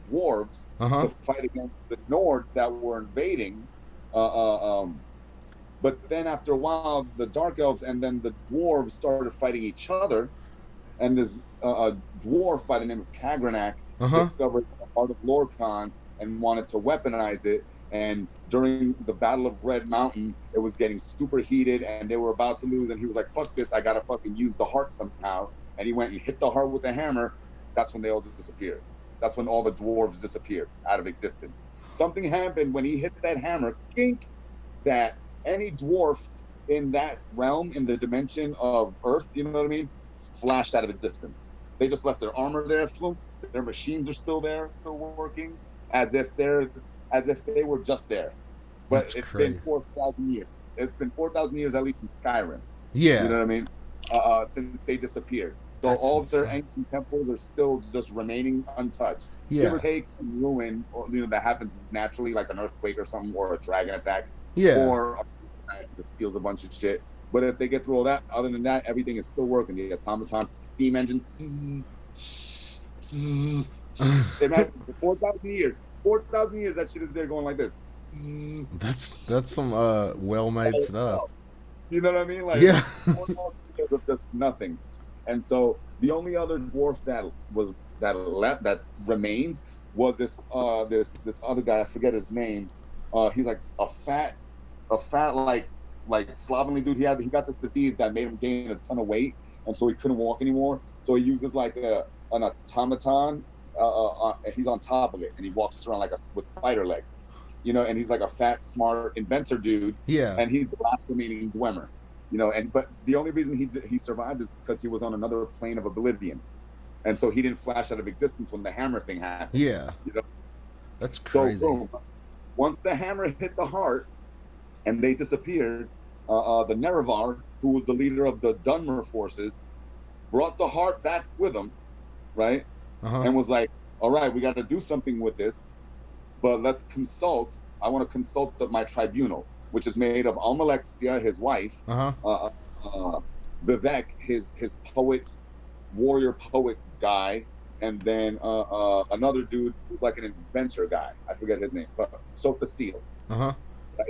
dwarves Uh-huh. to fight against the Nords that were invading. Uh, uh, um, but then after a while, the dark elves and then the dwarves started fighting each other, and this dwarf by the name of Kagranak Uh-huh. discovered the heart of Lorkhan and wanted to weaponize it. And during the Battle of Red Mountain, it was getting super heated, and they were about to lose. And he was like, "Fuck this! I gotta fucking use the heart somehow." And he went and hit the heart with a hammer. That's when they all disappeared. That's when all the dwarves disappeared out of existence. Something happened when he hit that hammer, kink, that any dwarf in that realm, in the dimension of Earth, you know what I mean, flashed out of existence. They just left their armor there, their machines are still there, still working, as if they were just there. But That's it's been crazy. 4,000 years. It's been 4,000 years, at least in Skyrim. You Yeah. know what I mean? Since they disappeared. So That's all their insane. ancient temples are still just remaining untouched. Give or Yeah. take some ruin, or, that happens naturally, like an earthquake or something, or a dragon attack, Yeah. or just steals a bunch of shit. But if they get through all that, other than that, everything is still working. The automaton steam engines. Imagine for 4,000 years. 4,000 years, that shit is there going like this. That's some well made stuff. Itself. You know what I mean? Like Yeah. 4,000 years of just nothing. And so the only other dwarf that remained was this other guy. I forget his name. He's like a fat like slovenly dude. He got this disease that made him gain a ton of weight, and so he couldn't walk anymore. So he uses like an automaton. He's on top of it, and he walks around like with spider legs, and he's like a fat, smart inventor dude, Yeah. and he's the last remaining Dwemer. And but the only reason he survived is because he was on another plane of oblivion, and so he didn't flash out of existence when the hammer thing happened. Yeah. You know, That's so crazy. boom, once the hammer hit the heart and they disappeared, the Nerevar, who was the leader of the Dunmer forces, brought the heart back with him, right? Uh-huh. And was like, "All right, we got to do something with this, but let's consult. I want to consult my tribunal, which is made of Almalexia, his wife, Uh-huh. uh, uh, Vivek, his poet, warrior poet guy, and then another dude who's like an inventor guy. I forget his name. Sofa Seal. Uh-huh.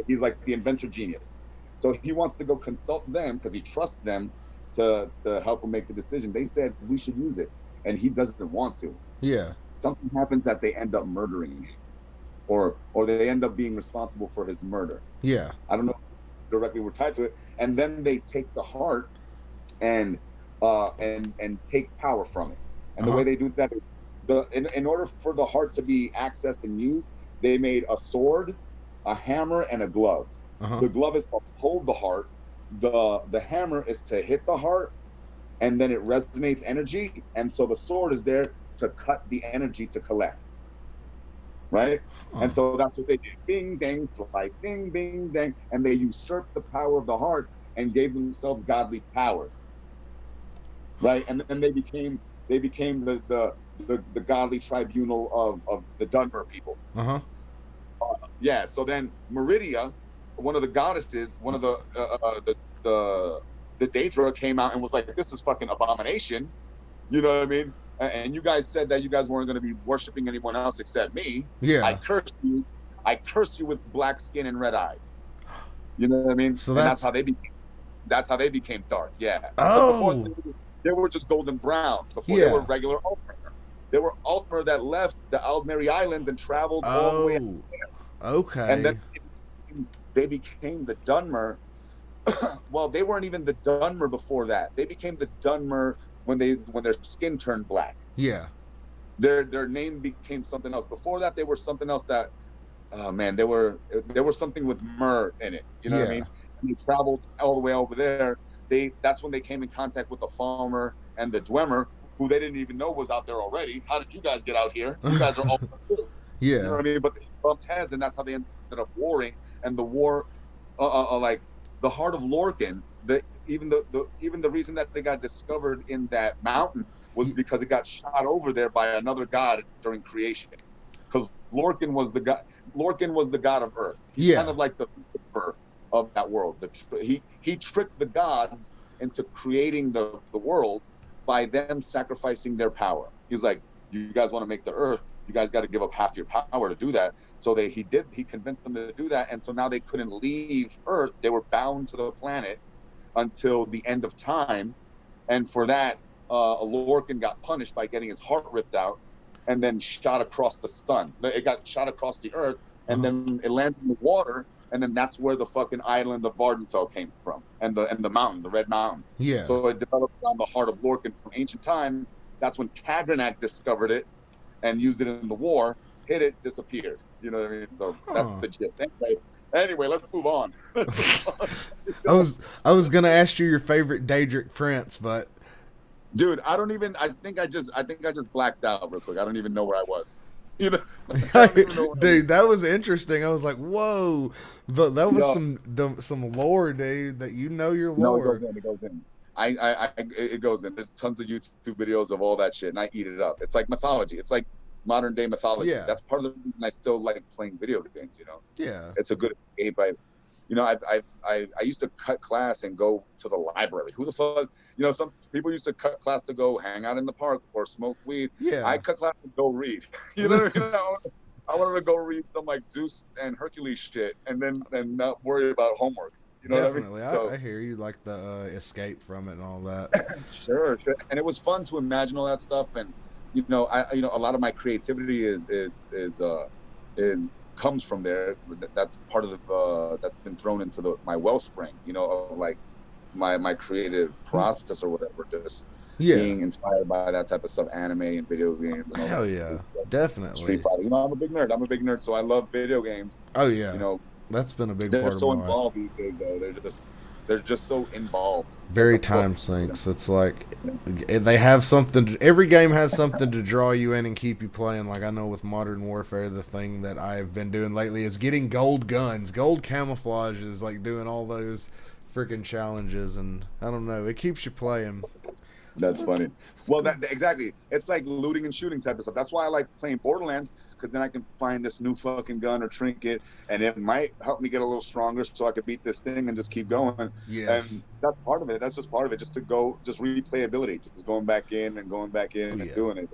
He's like the inventor genius. So he wants to go consult them because he trusts them to help him make the decision. They said we should use it, and he doesn't want to. Yeah. Something happens that they end up murdering him, or they end up being responsible for his murder. Yeah. I don't know if directly we're tied to it. And then they take the heart and take power from it. And the Uh-huh. way they do that is in order for the heart to be accessed and used, they made a sword, a hammer, and a glove. Uh-huh. The glove is to hold the heart. The hammer is to hit the heart, and then it resonates energy. And so the sword is there to cut the energy to collect. Right? Huh. And so that's what they did. Bing, bang, slice, bing, bing, bang. And they usurped the power of the heart and gave themselves godly powers. Right? And then they became the godly tribunal of the Dunmer people. Uh-huh. Yeah. So then Meridia, one of the goddesses, one of the Daedra came out and was like, "This is fucking abomination." You know what I mean? And you guys said that you guys weren't going to be worshiping anyone else except me. I Yeah. curse you. I curse you with black skin and red eyes. You know what I mean? So And that's that's how they became dark. Yeah, because before oh they were just golden brown. Before they were yeah regular Altmer. They were Altmer that left the Aldmeri Islands and traveled all the way, oh and then okay they became the Dunmer. Well, they weren't even the Dunmer before that. They became the Dunmer when their skin turned black. yeah Their name became something else. Before that, they were something else that, oh man, they were something with myrrh in it. You know what I yeah mean? And they traveled all the way over there. That's when they came in contact with the Falmer and the Dwemer, who they didn't even know was out there already. How did you guys get out here? You guys are all too. You know yeah what I mean? But they bumped heads, and that's how they ended up warring. And the war, like the heart of Lorcan, even the reason that they got discovered in that mountain was because it got shot over there by another god during creation. Because Lorcan was the god of Earth. He's kind yeah of like the Lucifer of that world. He tricked the gods into creating the world by them sacrificing their power. He's like, you guys want to make the Earth, you guys got to give up half your power to do that. So he convinced them to do that, and so now they couldn't leave Earth. They were bound to the planet until the end of time, and for that, Lorcan got punished by getting his heart ripped out and then shot across the sun. It got shot across the earth, and uh-huh. then it landed in the water, and then that's where the fucking island of Vardenfell came from, and the mountain, the Red Mountain. Yeah, So it developed around the heart of Lorcan from ancient time. That's when Kagranak discovered it and used it in the war. Hit it, disappeared. You know what I mean? So that's huh. the gist. Anyway, let's move on. I was gonna ask you your favorite Daedric prince, but Dude, I don't even. I think I just blacked out real quick. I don't even know where I was. You know, I don't even know where I was. dude, that was interesting. I was like, whoa, that was Yo, some lore, dude. That you know your no, it goes lore. in. It goes in. It goes in. There's tons of YouTube videos of all that shit, and I eat it up. It's like mythology. It's like modern day mythology. Yeah, That's part of the reason I still like playing video games. You know, yeah, it's a good escape. I used to cut class and go to the library. Who the fuck, some people used to cut class to go hang out in the park or smoke weed. I yeah. cut class to go read. You know what I mean? I wanted to go read some like Zeus and Hercules shit and not worry about homework. You know what I mean? Definitely, So I hear you like the escape from it and all that. sure. And it was fun to imagine all that stuff. And a lot of my creativity is comes from there. That's part of that's been thrown into my wellspring. Of like my creative process or whatever. Just Yeah, being inspired by that type of stuff, anime and video games and all hell that yeah, shit. Street definitely. Fighter. I'm a big nerd. So I love video games. Oh You yeah, know, that's been a big they're part of so my life. involved these days, though. They're just so involved, like Very a book. time You know? sinks. It's like they have something. Every game has something to draw you in and keep you playing. Like I know with Modern Warfare, the thing that I've been doing lately is getting gold guns, gold camouflages, like doing all those freaking challenges, and I don't know, it keeps you playing. That's That's, funny. it's Well, cool. exactly. It's like looting and shooting type of stuff. That's why I like playing Borderlands, because then I can find this new fucking gun or trinket, and it might help me get a little stronger, so I could beat this thing and just keep going. Yes. And that's part of it. That's just part of it. Just to go, just replayability, just going back in and going back Oh in and yeah. doing it.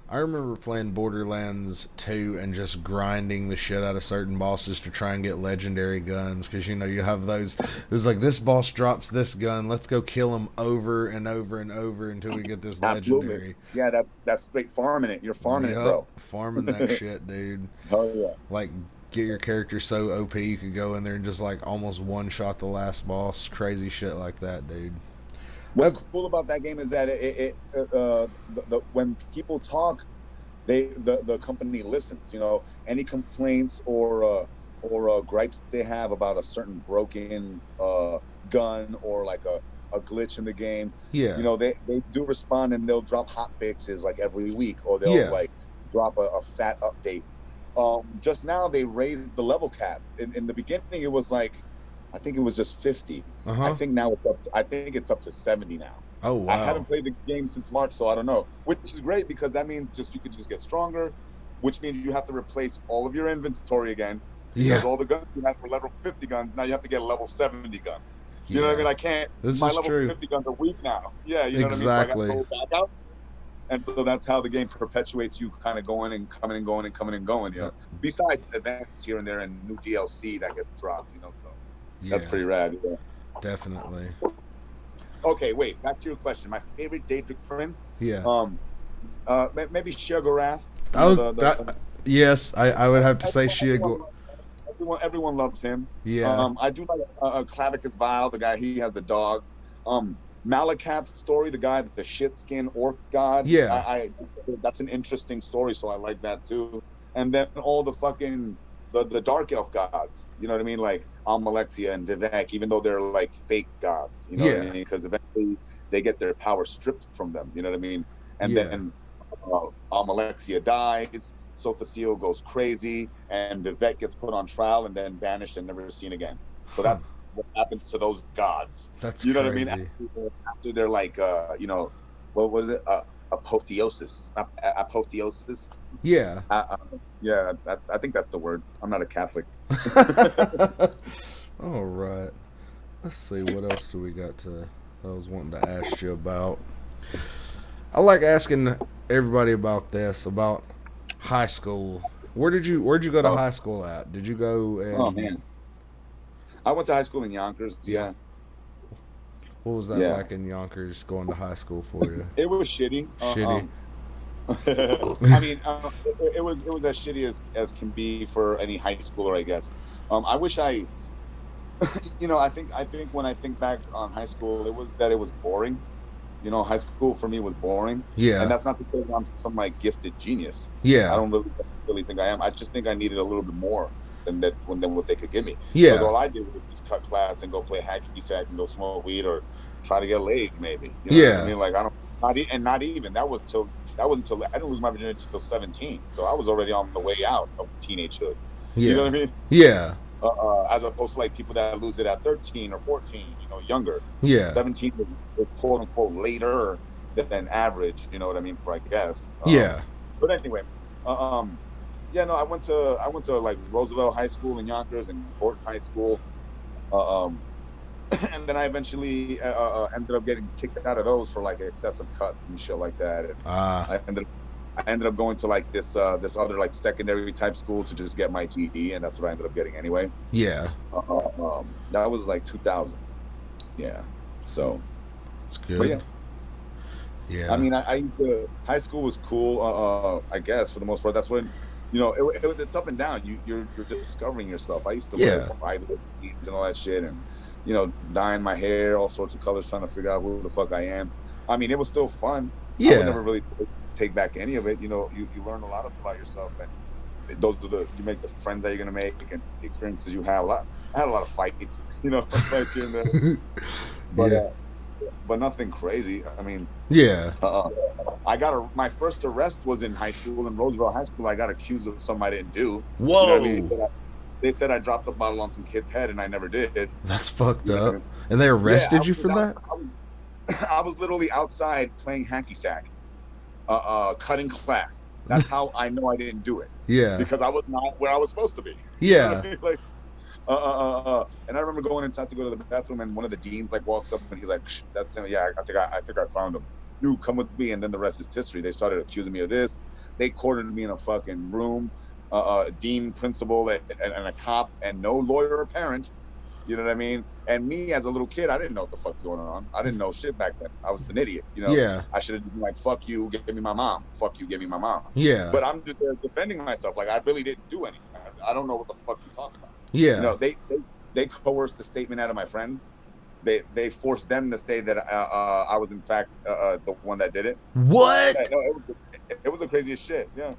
I remember playing Borderlands 2 and just grinding the shit out of certain bosses to try and get legendary guns because you have those. It's like this boss drops this gun, let's go kill him over and over and over until we get this Absolutely. legendary. Yeah, that's straight farming it. You're farming it, Yup, bro. farming that shit, dude. Hell yeah. Like get your character so OP you could go in there and just like almost one shot the last boss. Crazy shit like that, dude. What's I've, cool about that game is that when people talk, the company listens. Any complaints or gripes they have about a certain broken gun or like a glitch in the game, yeah, they do respond, and they'll drop hot fixes like every week, or they'll yeah, like drop a fat update. Just now they raised the level cap. In the beginning, it was like, I think it was just 50. uh I huh. think now I think it's up to 70 now. Oh I wow. haven't played the game since March, so I don't know. Which is great because that means you could just get stronger, which means you have to replace all of your inventory again, because Yeah, all the guns you had were level 50 guns. Now you have to get level 70 guns. You know what I yeah. mean? I can't. This My is level true. 50 guns are weak now. Yeah, you know what I mean. So I got to Exactly. go back out, and so that's how the game perpetuates you, kind of going and coming and going and coming and going. That Besides events here and there and new DLC that gets dropped. So. That's Yeah, pretty rad. Yeah. definitely. Okay, wait. Back to your question. My favorite Daedric prince. Yeah. Um, maybe Sheogorath. You I know was that. Yes, I would have to say everyone, Shia. everyone loves him. Yeah, I do like Clavicus Vile, the guy he has the dog. Um, Malakat's story, the guy the shit skin orc god. yeah, That's an interesting story, so I like that too. And then all the fucking the dark elf gods. You know what I mean? Like Almalexia and Vivek, even though they're like fake gods. You know what I yeah, mean? Because eventually they get their power stripped from them. You know what I mean? And yeah. then Almalexia dies. Sophasil goes crazy, and Vivek gets put on trial and then banished and never seen again. So Huh. that's what happens to those gods. That's You know what I mean? crazy. After they're like, what was it? Apotheosis. Apotheosis. Yeah. Yeah, I think that's the word. I'm not a Catholic. All right. Let's see what else do we got to. I was wanting to ask you about. I like asking everybody about this about high school. Where'd you go to Oh, high school at? Did you go oh and man, I went to high school in Yonkers. yeah? Yeah, What was that yeah, like in Yonkers going to high school for you? it was shitty. Shitty. I mean, it was as shitty as can be for any high schooler, I guess. I wish I think when I think back on high school, it was boring. High school for me was boring, and Yeah. that's not to say that I'm some like gifted genius. I Yeah. don't really necessarily think I am. I just think I needed a little bit more than what they could give me, because Yeah. all I did was just cut class and go play hacky sack and go smoke weed or try to get laid, maybe. You know what I Yeah. mean? Like I don't not even that wasn't until I didn't lose my virginity until 17, so I was already on the way out of teenagehood. You know Yeah. what I mean? Yeah. As opposed to like people that lose it at 13 or 14, younger. Yeah. 17 is quote unquote later than average, you know what I mean, for I guess. Yeah. But anyway, yeah, no, I went to like Roosevelt High School in Yonkers and Gordon High School. Um, and then I eventually ended up getting kicked out of those for like excessive cuts and shit like that. And Ah. I ended I ended up going to like this other like secondary type school to just get my GED, and that's what I ended up getting anyway. Yeah. That was like 2000. Yeah. So, It's but yeah, good. I Yeah. mean, high school was cool. I guess for the most part, that's when, it's up and down. You're discovering yourself. I used to wear Yeah. wide jeans and all that shit, and dyeing my hair all sorts of colors, trying to figure out who the fuck I am. I mean, it was still fun. I would Yeah. never really take back any of it. You learn a lot about yourself, and you make the friends that you're gonna make and the experiences you have. I had a lot of fights, fights here and there, but Yeah. nothing crazy. I mean, Yeah. uh, my first arrest was in high school in Roosevelt High School. I got accused of something I didn't do. You know what I mean? Whoa. They said I dropped a bottle on some kid's head, and I never did. That's fucked You know what I up. mean? And they Yeah, arrested you for that? I was I was literally outside playing hacky sack, cutting class. That's how I know I didn't do it, Yeah. because I was not where I was supposed to be. You know what Yeah. I mean? Like, and I remember going inside to go to the bathroom, and one of the deans like walks up and he's like, "Shh, that's him. Yeah, I think I found him. You come with me," and then the rest is history. They started accusing me of this. They cornered me in a fucking room, dean, principal, and a cop, and no lawyer or parent. You know what I mean? And me as a little kid, I didn't know what the fuck's going on. I didn't know shit back then. I was an idiot. Yeah. I should have been like, "Fuck you, give me my mom. Fuck you, give me my mom." Yeah. But I'm just there defending myself. Like I really didn't do anything. I don't know what the fuck you're talking about. Yeah. They coerced a statement out of my friends. They forced them to say that I was in fact the one that did it. Yeah, What? no, it was the craziest shit. Yeah.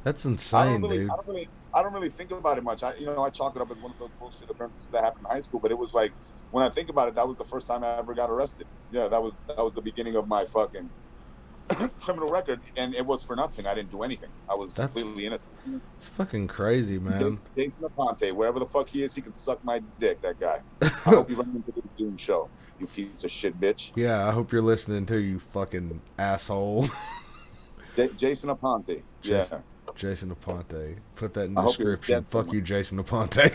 That's I don't insane, really, I dude. don't really, I don't really think about it much. I chalk it up as one of those bullshit occurrences that happened in high school. But it was like, when I think about it, that was the first time I ever got arrested. Yeah, that was the beginning of my fucking criminal record, and it was for nothing. I didn't do anything. I was That's completely innocent. it's fucking crazy, man. Jason Aponte, wherever the fuck he is, he can suck my dick. That guy. I hope you run into this Dune show, you piece of shit, bitch. Yeah, I hope you're listening to you fucking asshole. Jason Aponte. Jason, Yeah. Jason Aponte. Put that in the I hope you're description. dead Fuck somewhere. you, Jason Aponte.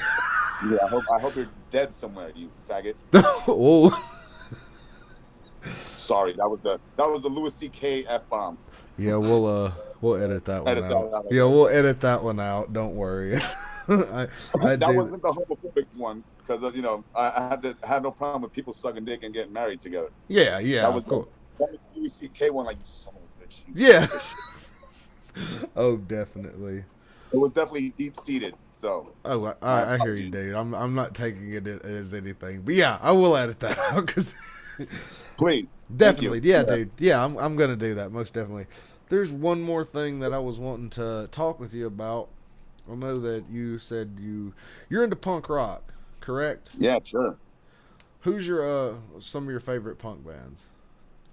Yeah. I hope you're dead somewhere, you faggot. Oh. Sorry, that was the Louis C.K. F bomb. Yeah, we'll edit that one Edit that out. out, I Yeah, guess. we'll edit that one out. Don't worry. I I That do. wasn't the homophobic one because I had no problem with people sucking dick and getting married together. Yeah, That yeah, was of course. that was the UCK one, like you son of a bitch, you Yeah. piece of shit. Oh, definitely. It was definitely deep seated. So Oh, my I hear you, apologies. dude. I'm not taking it as anything, but yeah, I will edit that out because Please, thank you. definitely, yeah, Yeah, dude, yeah, I'm gonna do that most definitely. There's one more thing that I was wanting to talk with you about. I know that you said you're into punk rock, correct? yeah, sure. Who's your some of your favorite punk bands?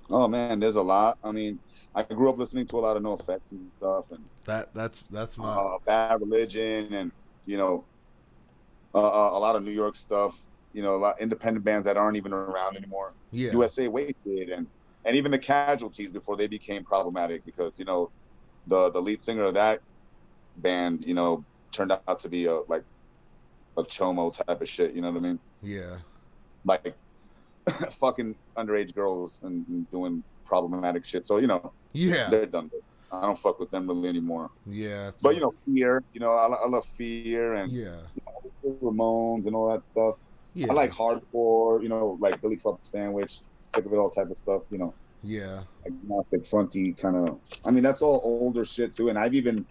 Oh man, there's a lot. I mean, I grew up listening to a lot of No Effects and stuff, and That's my Bad Religion, and you know, a lot of New York stuff. A lot independent bands that aren't even around anymore. yeah, USA Wasted, and even the Casualties before they became problematic because the lead singer of that band turned out to be a chomo type of shit. You know what I mean? yeah, Like fucking underage girls and doing problematic shit. So yeah, they're done. I don't fuck with them really anymore. yeah. It's But Fear. I love Fear and yeah, Ramones and all that stuff. I yeah, like hardcore. Like Billy Club Sandwich. Sick of it all type of stuff. yeah, Agnostic, fronty kind of. I mean, that's all older shit too. And I've even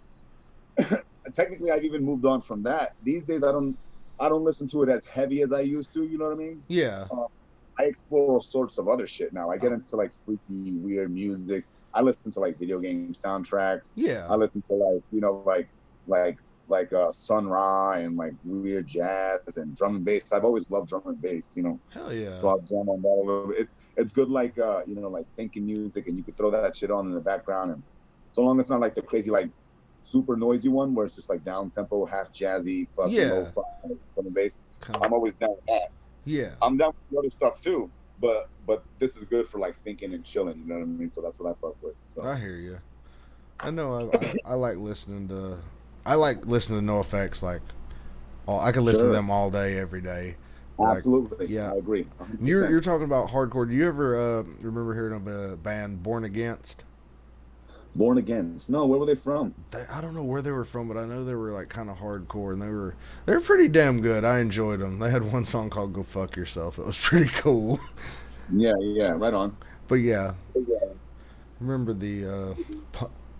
moved on from that. These days, I don't listen to it as heavy as I used to. You know what I mean? yeah. Uh, I explore all sorts of other shit now. I get Oh, into like freaky, weird music. I listen to like video game soundtracks. I yeah, listen to like Sun Ra and like weird jazz and drum and bass. I've always loved drum and bass. hell yeah, So I'll jam on that a little bit. It's good like like thinking music and you could throw that shit on in the background and so long as it's not like the crazy like super noisy one where it's just like down tempo, half jazzy, fucking low yeah, fi drum and bass. kind of, I'm always down with that. yeah. I'm down with the other stuff too, but this is good for like thinking and chilling. You know what I mean? So that's what I fuck with. So I hear you. I know. I like listening to. I like listening to No Effects. Like, I can listen to sure, them all day, every day. Like, absolutely, yeah. I agree, 100. And you're percent talking about hardcore. Do you ever remember hearing of a band Born Against? Born Again. No, where were they from? I don't know where they were from, but I know they were like kind of hardcore, and they were pretty damn good. I enjoyed them. They had one song called "Go Fuck Yourself" that was pretty cool. Yeah, yeah, right on. But yeah, remember the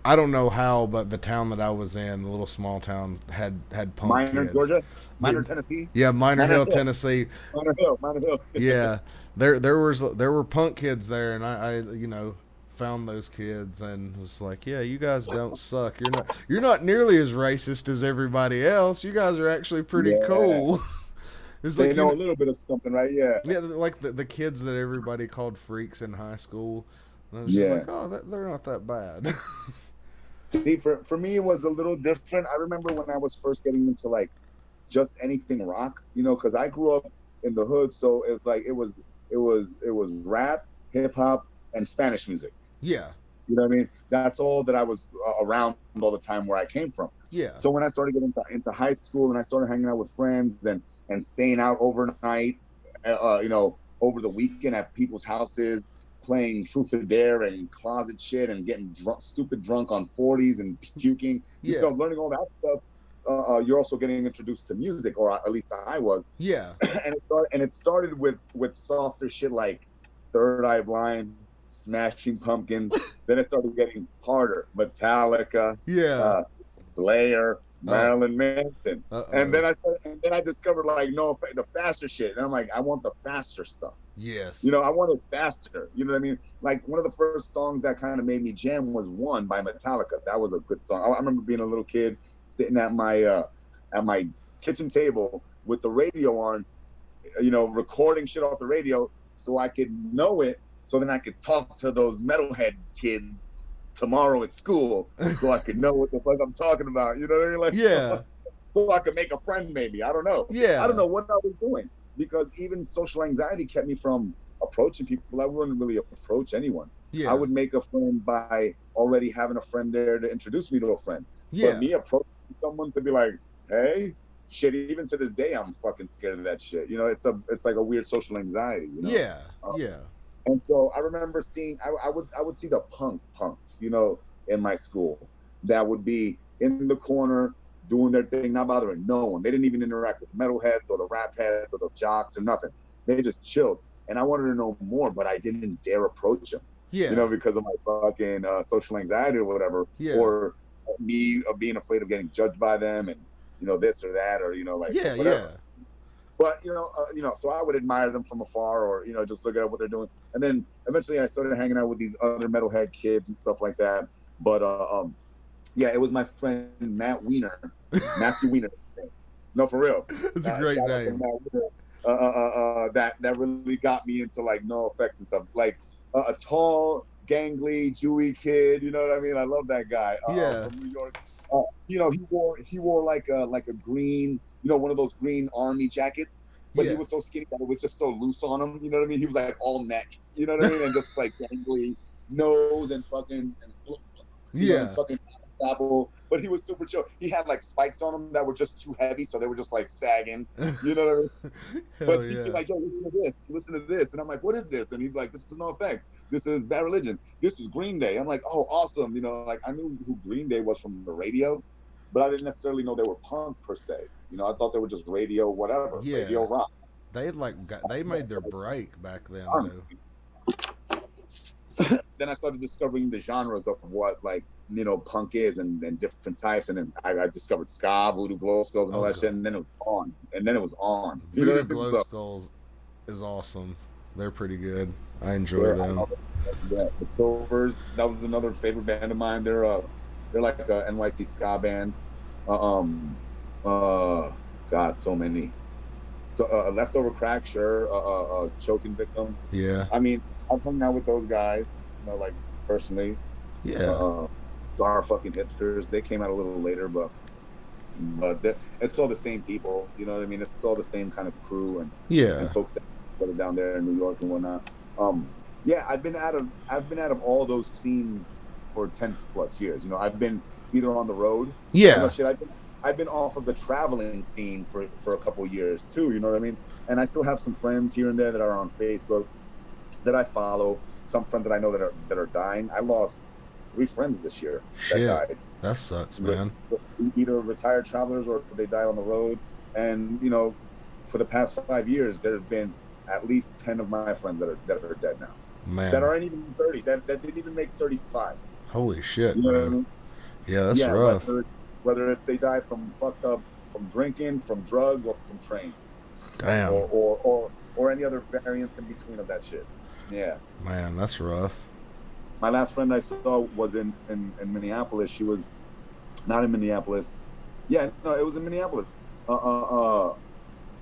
I don't know how, but the town that I was in, the little small town, had punk Minor kids. Georgia, Yeah, Minor Tennessee, yeah, Minor Minor Hill, Hill, Tennessee. Minor Hill. Yeah, there were punk kids there, and I found those kids and was like, yeah, you guys don't suck. You're not nearly as racist as everybody else. You guys are actually pretty Yeah, cool. It's they like know a little bit of something, right? Yeah, yeah, like the kids that everybody called freaks in high school. And I was just like, yeah. oh, they're not that bad. See, for me, it was a little different. I remember when I was first getting into like just anything rock, because I grew up in the hood, so it's like it was rap, hip hop, and Spanish music. Yeah, You know what I mean? That's all that I was around all the time where I came from. yeah, So when I started getting into high school and I started hanging out with friends and staying out overnight, over the weekend at people's houses, playing truth or dare and closet shit and getting drunk, stupid drunk on 40s and puking, yeah, learning all that stuff. You're also getting introduced to music, or at least I was, yeah, and it started with softer shit like Third Eye Blind, Smashing Pumpkins. Then it started getting harder. Metallica, yeah. uh, Slayer, Oh, Marilyn Manson, and oh, then I discovered like no the faster shit, and I'm like I want the faster stuff. yes, I want it faster. You know what I mean? Like one of the first songs that kind of made me jam was "One" by Metallica. That was a good song. I remember being a little kid sitting at my kitchen table with the radio on, recording shit off the radio so I could know it, so then I could talk to those metalhead kids tomorrow at school, so I could know what the fuck I'm talking about. You know what I mean? Like, yeah, so I could make a friend, maybe. I don't know. I don't yeah, know what I was doing because even social anxiety kept me from approaching people. I wouldn't really approach anyone. I yeah, would make a friend by already having a friend there to introduce me to a friend. But yeah, me approaching someone to be like, hey, shit, even to this day, I'm fucking scared of that shit. It's like a weird social anxiety. yeah, Uh, yeah, and so I remember seeing, I would see the punks, in my school that would be in the corner doing their thing, not bothering no one. They didn't even interact with the metalheads or the rap heads or the jocks or nothing. They just chilled. And I wanted to know more, but I didn't dare approach them, Yeah. because of my fucking social anxiety or whatever, Yeah. or me being afraid of getting judged by them and, this or that, or, like Yeah. whatever. Yeah. But so I would admire them from afar, or just look at what they're doing. And then eventually, I started hanging out with these other metalhead kids and stuff like that. But yeah, it was my friend Matt Weiner, Matthew Weiner. No, for real. It's a great Shout out to name. Matt Weiner. That really got me into like no effects and stuff. Like a tall, gangly, Jewy kid. You know what I mean? I love that guy Yeah. from New York. He wore like a green, one of those green army jackets, but he Yeah. was so skinny that it was just so loose on him. You know what I mean? He was like all neck. You know what I mean? And just like gangly nose and fucking and Yeah. fucking apple. But he was super chill. He had like spikes on him that were just too heavy, so they were just like sagging. You know what I mean? But Hell he'd be yeah. like, "Yo, listen to this," and I'm like, "What is this?" And he'd be like, "This is No Effects. This is Bad Religion. This is Green Day." I'm like, "Oh, awesome!" Like I knew who Green Day was from the radio, but I didn't necessarily know they were punk per se. I thought they were just radio, whatever, Yeah. radio rock. They made their break back then though. Then I started discovering the genres of what like punk is and different types, and then I discovered ska, voodoo glow skulls, and all Oh that shit, god. and then it was on, and then it was on. You know Voodoo what I mean? Glow So Skulls is awesome. They're pretty good. I enjoy yeah, I them. love it. Yeah, the Gophers, that was another favorite band of mine. They're like a NYC ska band. Uh, um, uh, God, so many. So leftover crack, sure. Choking victim. Yeah. I mean, I've hung out with those guys, like personally. Yeah. Uh, Star fucking hipsters. They came out a little later, but it's all the same people. You know what I mean? It's all the same kind of crew and Yeah. folks that settled down there in New York and whatnot. Yeah, I've been out of all those scenes for 10 plus years. I've been either on the road. Oh no, Yeah. shit. I've been off of the traveling scene for a couple of years too. You know what I mean? And I still have some friends here and there that are on Facebook that I follow. Some friends that I know that are dying. I lost 3 friends this year that Shit. died, That sucks, man. either retired travelers or they died on the road. And for the past 5 years, there's been at least 10 of my friends that are dead now, that Man. aren't even 30, that didn't even make 35. Holy shit, You know what I bro. mean? Yeah, that's Yeah, rough. whether it's they die from fucked up, from drinking, from drugs, or from trains, Damn. or any other variants in between of that shit. Yeah. Man, that's rough. My last friend I saw was in Minneapolis. She was not in Minneapolis. Yeah, no, it was in Minneapolis. Uh, uh, uh,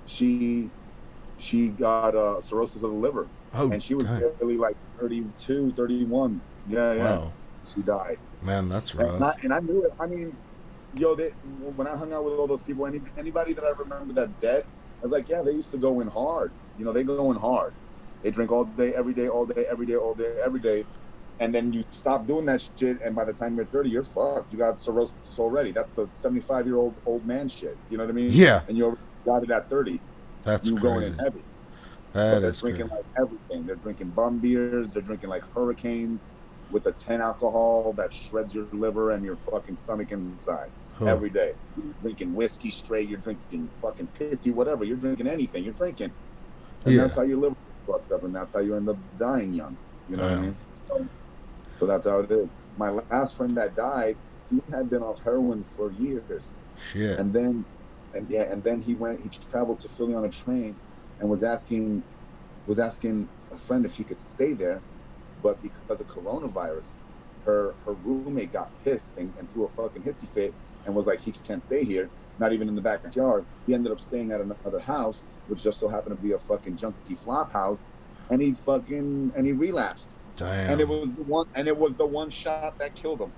she she got cirrhosis of the liver, Oh, and she was damn. barely like 32, 31. Yeah, yeah. Wow. She died, Man, that's and I, rough. and I knew it. I mean, when I hung out with all those people, anybody that I remember that's dead, I was like, yeah, they used to go in hard. They go in hard. They drink all day, every day, all day, every day, all day, every day. And then you stop doing that shit, and by the time you're 30, you're fucked. You got cirrhosis already. That's the 75-year-old old man shit. You know what I mean? Yeah. And you already got it at 30. That's You going in crazy. heavy. But That they're is drinking crazy. like everything. They're drinking bum beers. They're drinking like hurricanes with a 10 alcohol that shreds your liver and your fucking stomach inside Huh. every day. You're drinking whiskey straight. You're drinking fucking pissy, whatever. You're drinking anything. You're drinking. And that's Yeah. how your liver gets fucked up. And that's how you end up dying young. You know what I Damn. mean? So that's how it is. My last friend that died, he had been off heroin for years. Shit. And then, and then he traveled to Philly on a train and was asking a friend if he could stay there, but because of coronavirus, her roommate got pissed and threw a fucking hissy fit and was like, he can't stay here, not even in the backyard. He ended up staying at another house, which just so happened to be a fucking junky flop house, and he relapsed. And it Damn. was the one shot that killed him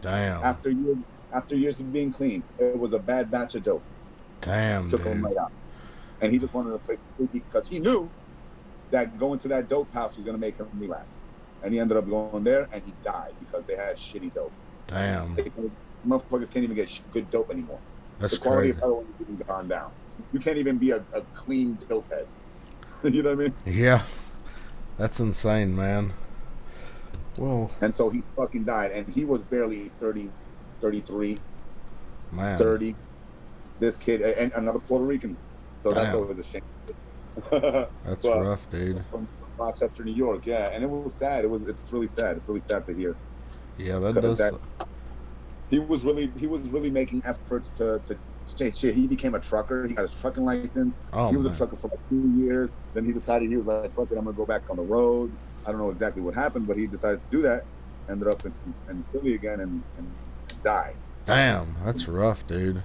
Damn. after years of being clean. It was a bad batch of dope. Damn, Took him dude. right out. And he just wanted a place to sleep because he knew that going to that dope house was going to make him relapse. And he ended up going there, and he died because they had shitty dope. Damn. Motherfuckers can't even get good dope anymore. That's The quality of crazy. heroin has even gone down. You can't even be a clean dope head. You know what I mean? Yeah. That's insane, man. Well, And so he fucking died, and he was barely 30, 33, man. 30. this kid and another Puerto Rican. So that's Damn, always a shame. that's But rough, dude. from Rochester, New York, yeah, and it was sad. It's really sad. It's really sad to hear Yeah, that because does. that he was really making efforts to change shit. He became a trucker. He got his trucking license. Oh He was a man. trucker for like 2 years. Then he decided he was like, "Fuck it, I'm gonna go back on the road." I don't know exactly what happened, but he decided to do that. Ended up in Philly again and died. Damn, that's rough, dude.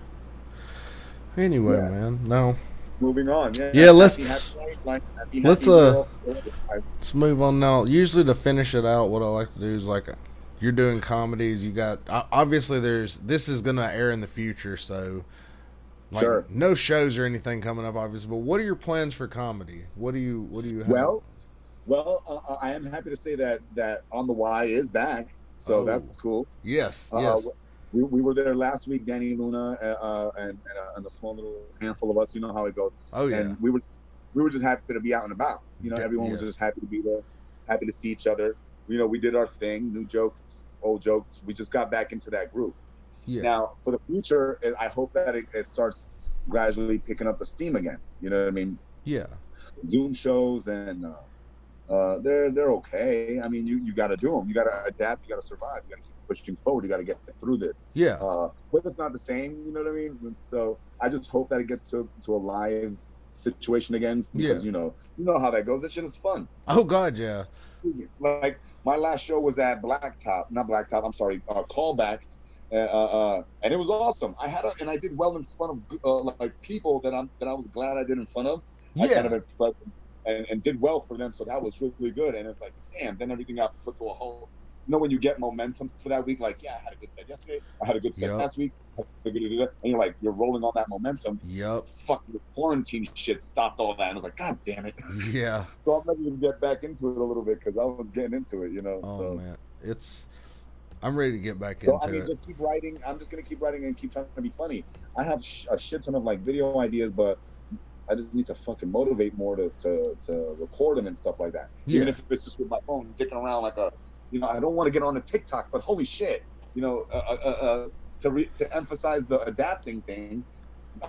Anyway, Yeah. man. No. Moving on. Yeah, Yeah. let's Happy life. Happy let's girl. Life. let's move on now. Usually to finish it out, what I like to do is like you're doing comedies. You got obviously there's this is gonna air in the future, so like Sure. no shows or anything coming up, obviously. But what are your plans for comedy? What do you have? Well, I am happy to say that On the Y is back, so Oh, that's cool. yes, Uh, yes. we were there last week, Danny Luna, and a small little handful of us. You know how it goes, Oh yeah, and we were just happy to be out and about. You know, everyone was yes, just happy to be there, happy to see each other. You know, we did our thing, new jokes, old jokes. We just got back into that group. yeah, Now, for the future, I hope that it starts gradually picking up the steam again. You know what I mean? yeah, Zoom shows and they're okay. I mean, you got to do them. You got to adapt. You got to survive. You got to keep pushing forward. You got to get through this. yeah, But it's not the same. You know what I mean? So I just hope that it gets to a live situation again yeah. because you know how that goes. That shit is fun. Oh God, yeah, Like my last show was at not Blacktop. I'm sorry, Callback. And it was awesome. And I did well in front of like people that I was glad I did in front of. I kind of yeah, impressed them and did well for them. So that was really good. And it's like, damn, then everything got put to a whole. You know, when you get momentum for that week, like, yeah, I had a good set yesterday. I had a good set yep, last week. And you're like, you're rolling on that momentum. yep, Fucking this quarantine shit stopped all that. And I was like, God damn it. yeah. So I'm ready to get back into it a little bit because I was getting into it, Oh So man, I'm ready to get back so I into mean, it. just keep writing. I'm just gonna keep writing and keep trying to be funny. I have a shit ton of like video ideas, but I just need to fucking motivate more to record them and stuff like that. Even Yeah, if it's just with my phone, dicking around like I don't want to get on a TikTok, but holy shit, to emphasize the adapting thing,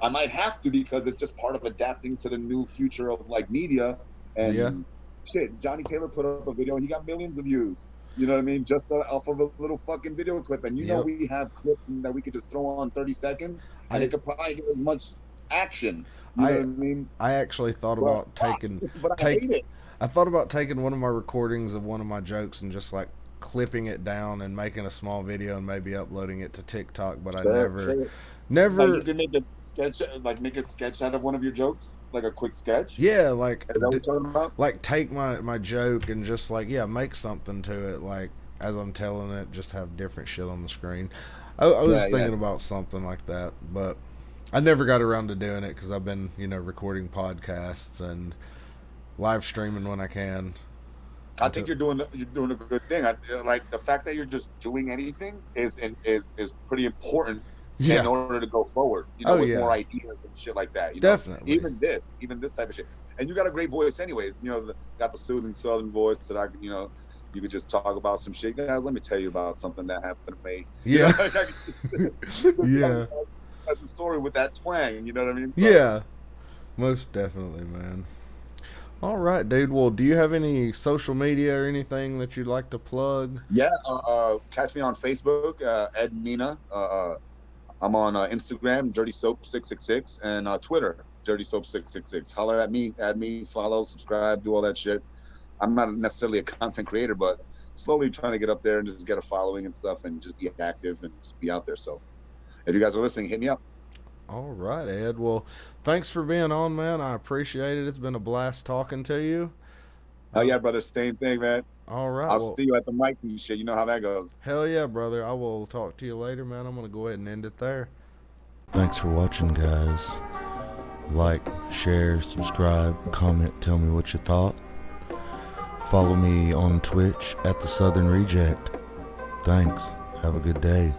I might have to because it's just part of adapting to the new future of like media yeah, and shit. Johnny Taylor put up a video and he got millions of views. You know what I mean? Just off of a little fucking video clip. And yep. we have clips that we could just throw on 30 seconds and I it could probably get as much action. You know I what I mean? I actually thought But about taking but I take hate it. I thought about taking one of my recordings of one of my jokes and just like clipping it down and making a small video and maybe uploading it to TikTok, but I Sure, never sure. Like you never can make a sketch out of one of your jokes, like a quick sketch. yeah, like Is that what you're talking about? take my joke and just like yeah, make something to it like as I'm telling it, just have different shit on the screen. I was Yeah, yeah. thinking about something like that, but I never got around to doing it because I've been, recording podcasts and live streaming when I can. I Until think you're doing a good thing. Like the fact that you're just doing anything is pretty important in yeah, order to go forward. oh With more yeah, ideas and shit like that. definitely. Even this type of shit. And you got a great voice anyway. Got the soothing Southern voice that you could just talk about some shit. Yeah, let me tell you about something that happened to me. Yeah, Tell yeah, the story with that twang. You know what I mean? So yeah, most definitely, man. All right, dude. Well, do you have any social media or anything that you'd like to plug? yeah, catch me on Facebook, Ed Mena. I'm on Instagram, Dirty Soap 666, and Twitter, Dirty Soap 666. Holler at me, add me, follow, subscribe, do all that shit. I'm not necessarily a content creator, but slowly trying to get up there and just get a following and stuff, and just be active and just be out there. So if you guys are listening, hit me up. All right, Ed. Well, thanks for being on, man. I appreciate it. It's been a blast talking to you. Oh yeah, brother, same thing, man. All right. I'll Well, see you at the mic and shit. You know how that goes. hell yeah, brother. I will talk to you later, man. I'm going to go ahead and end it there. Thanks for watching, guys. Like, share, subscribe, comment, tell me what you thought. Follow me on Twitch at The Southern Reject. Thanks. Have a good day.